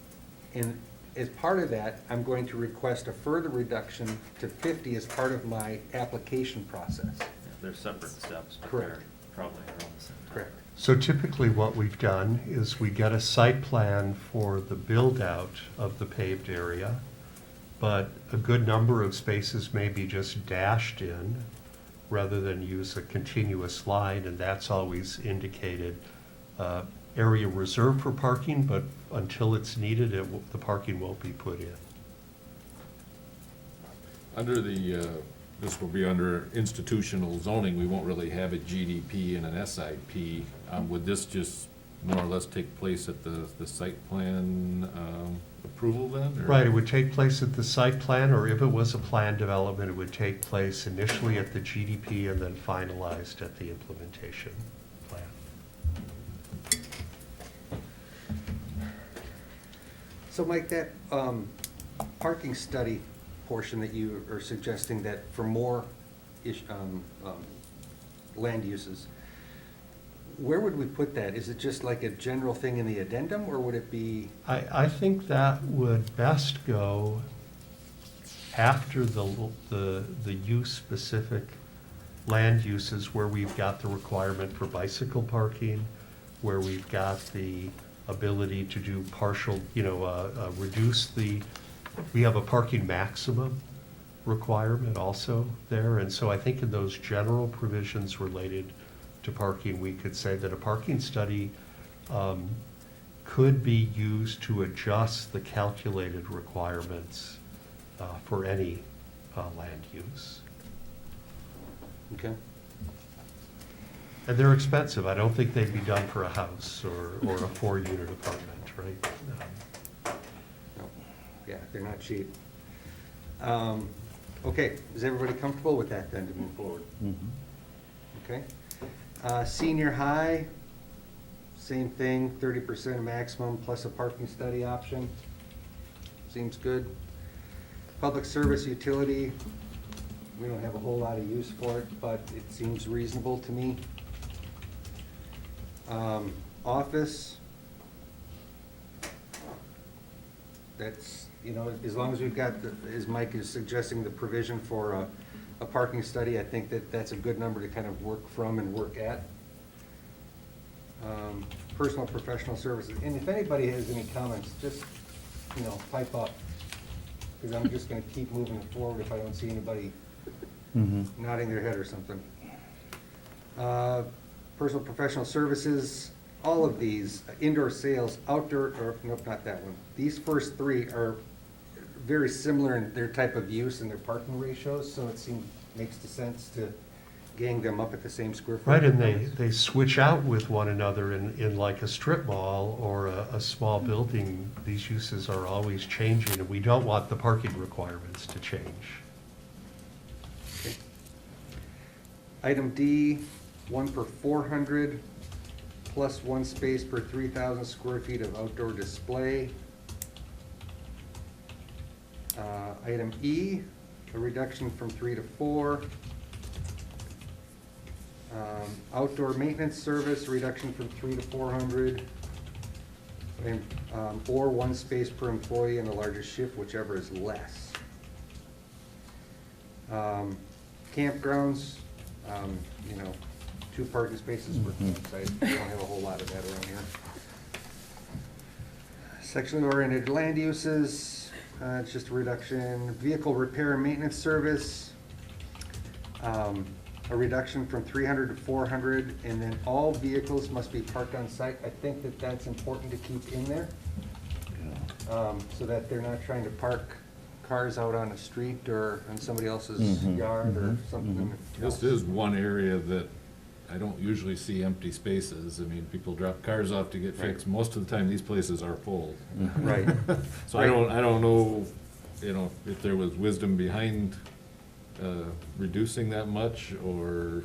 And as part of that, I'm going to request a further reduction to 50 as part of my application process. Yeah, they're separate steps, but Correct. they're probably around the same time. Correct. So typically what we've done is we get a site plan for the build-out of the paved area, but a good number of spaces may be just dashed in rather than use a continuous line, and that's always indicated area reserved for parking, but until it's needed, the parking won't be put in. Under the, this will be under institutional zoning, we won't really have a GDP and an SIP. Would this just more or less take place at the site plan approval then? or- Right, it would take place at the site plan, or if it was a plan development, it would take place initially at the GDP and then finalized at the implementation plan. So Mike, that parking study portion that you are suggesting that for more land uses, where would we put that? Is it just like a general thing in the addendum, or would it be? I think that would best go after the use-specific land uses where we've got the requirement for bicycle parking, where we've got the ability to do partial, reduce we have a parking maximum requirement also there. And so I think in those general provisions related to parking, we could say that a parking study could be used to adjust the calculated requirements for any land use. Okay. And they're expensive. I don't think they'd be done for a house or a 4-unit apartment, right? No. Yeah, they're not cheap. Okay, is everybody comfortable with that then to move forward? Okay. Senior high, same thing, 30% maximum plus a parking study option. Seems good. Public service utility, we don't have a whole lot of use for it, but it seems reasonable to me. Office, that's, as long as we've got, as Mike is suggesting, the provision for a parking study, I think that's a good number to kind of work from and work at. Personal professional services, and if anybody has any comments, just, pipe up, because I'm just gonna keep moving it forward if I don't see anybody nodding their head or something. Personal professional services, all of these, indoor sales, outdoor, or, nope, not that one. These first three are very similar in their type of use and their parking ratios, so it makes the sense to gang them up at the same square footage. Right, and they switch out with one another in like a strip mall or a small building. These uses are always changing, and we don't want the parking requirements to change. Okay. Item D, 1 per 400, plus 1 space per 3,000 square feet of outdoor display. Item E, a reduction from 3 to 4. Outdoor maintenance service, reduction from 3 to 400, and, or 1 space per employee in the largest shift, whichever is less. Campgrounds, 2 parking spaces per campsite. We don't have a whole lot of that around here. Sexually oriented land uses, it's just a reduction. Vehicle repair and maintenance service, a reduction from 300 to 400, and then all vehicles must be parked on site. I think that that's important to keep in there, so that they're not trying to park cars out on the street or on somebody else's yard or something. This is one area that I don't usually see empty spaces. I mean, people drop cars off to get fixed. Most of the time, these places are full. Right. So I don't know, if there was wisdom behind reducing that much, or.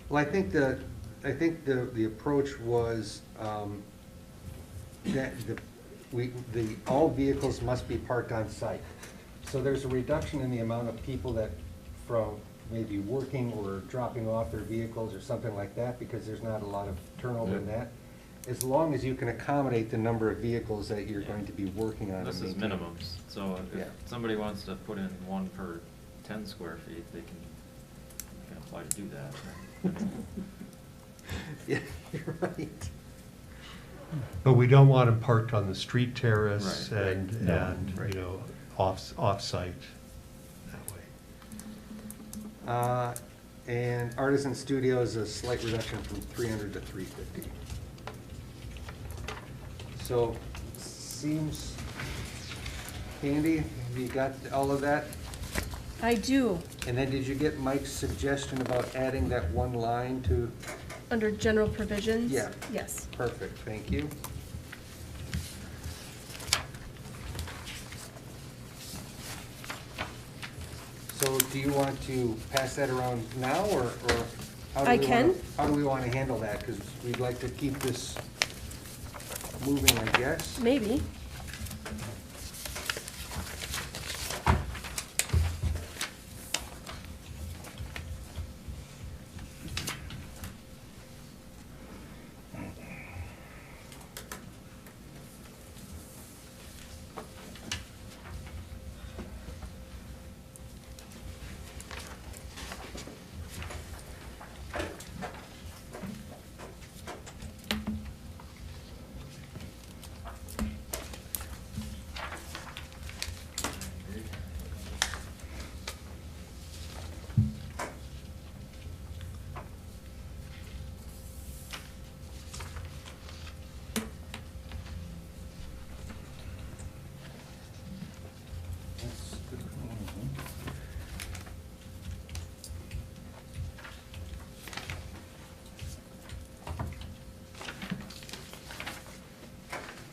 Well, I think the approach was, that all vehicles must be parked on site. So there's a reduction in the amount of people that, from maybe working or dropping off their vehicles or something like that, because there's not a lot of turnover in that. As long as you can accommodate the number of vehicles that you're going to be working on. This is minimums, so if somebody wants to put in 1 per 10 square feet, they can apply to do that. Yeah, you're right. But we don't want them parked on the street terrace Right, right. and, No, off-site that way. And artisan studios, a slight reduction from 300 to 350. So, seems, Candy, have you got all of that? I do. And then did you get Mike's suggestion about adding that one line to? Under general provisions? Yeah. Yes. Perfect, thank you. So do you want to pass that around now, or how do I we can. wanna, how do we want to handle that? Because we'd like to keep this moving, I guess. Maybe.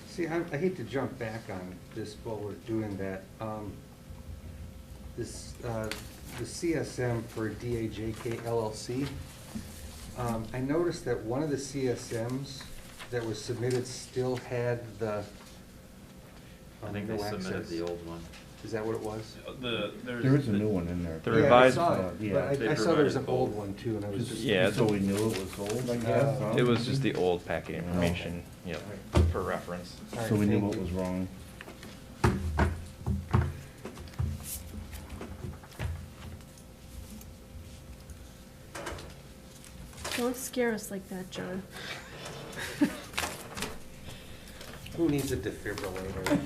See, I hate to jump back on this while we're doing that. The CSM for DAJK LLC, I noticed that one of the CSMs that was submitted still had the I think they no submitted access. the old one. Is that what it was? There is a new one in there. The Yeah, I revised, saw it, yeah. but They I saw there was an provided old both. one too, and I was just. Yeah, so we knew it was old, I guess. huh? It was just the old packet information, for reference. All right, So we knew thank what you. was wrong. Don't scare us like that, John. Who needs a defibrillator?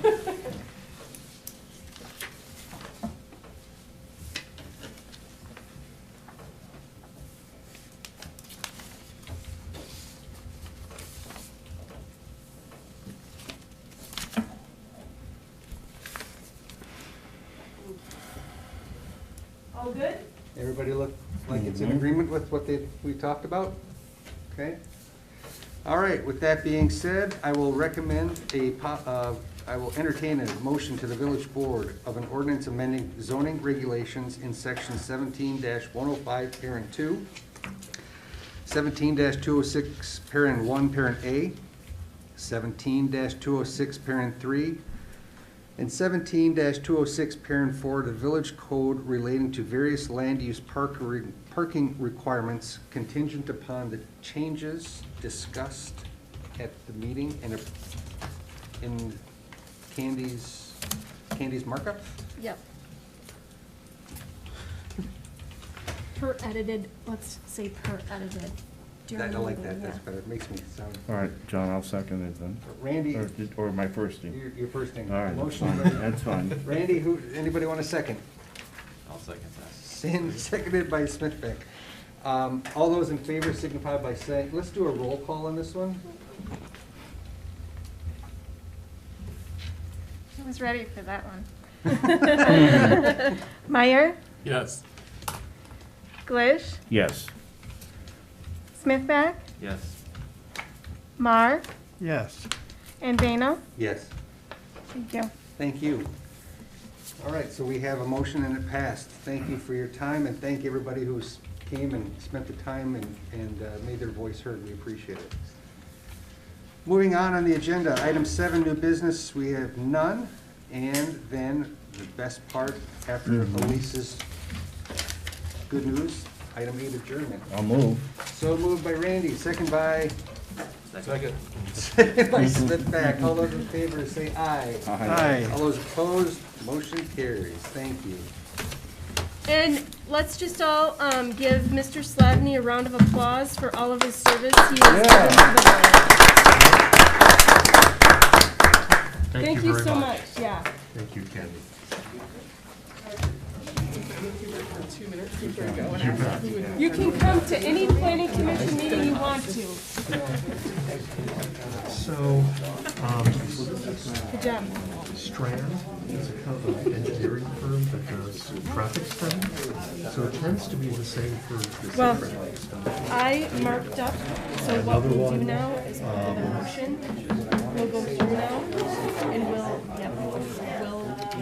All good? Everybody look like it's in agreement with what we talked about? Okay. All right, with that being said, I will recommend I will entertain a motion to the village board of an ordinance amending zoning regulations in section 17-105, parent 2, 17-206, parent 1, parent A, 17-206, parent 3, And 17-206, Parent 4, the village code relating to various land use parking requirements contingent upon the changes discussed at the meeting and in Candy's markup? Yep. Per edited, let's say per edited. Do you I like remember? that, that's Yeah. better, it makes me sound. All right, John, I'll second it then. Randy, Or my first thing. your first thing. All right, Motion that's by- fine. Randy, anybody want a second? I'll second that. Seconded by Smithbeck. All those in favor signify by saying, let's do a roll call on this one. I was ready for that one. Meyer, Yes. Glish, Yes. Smithback, Yes. Mar, Yes. and Dana. Yes. Thank you. Thank you. All right, so we have a motion and it passed. Thank you for your time and thank everybody who came and spent the time and made their voice heard. We appreciate it. Moving on the agenda, item 7, new business, we have none. And then the best part after Elise's good news, item 8, adjournment. I'll move. So moved by Randy, second by Second. by Smithback. All those in favor say aye. Aye. All those opposed, motion carries. Thank you. And let's just all give Mr. Slavny a round of applause for all of his service he has given to the board. Thank you very so much, yeah. Thank you, Candy. You can come to any planning commission meeting you want to. So, Good job. Strand is a engineering firm that does traffic studies, so it tends to be the same for the Well, traffic stuff. I marked up, so what we'll do now is for the motion, we'll go through now, and we'll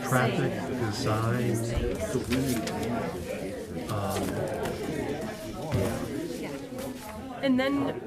Traffic design, and then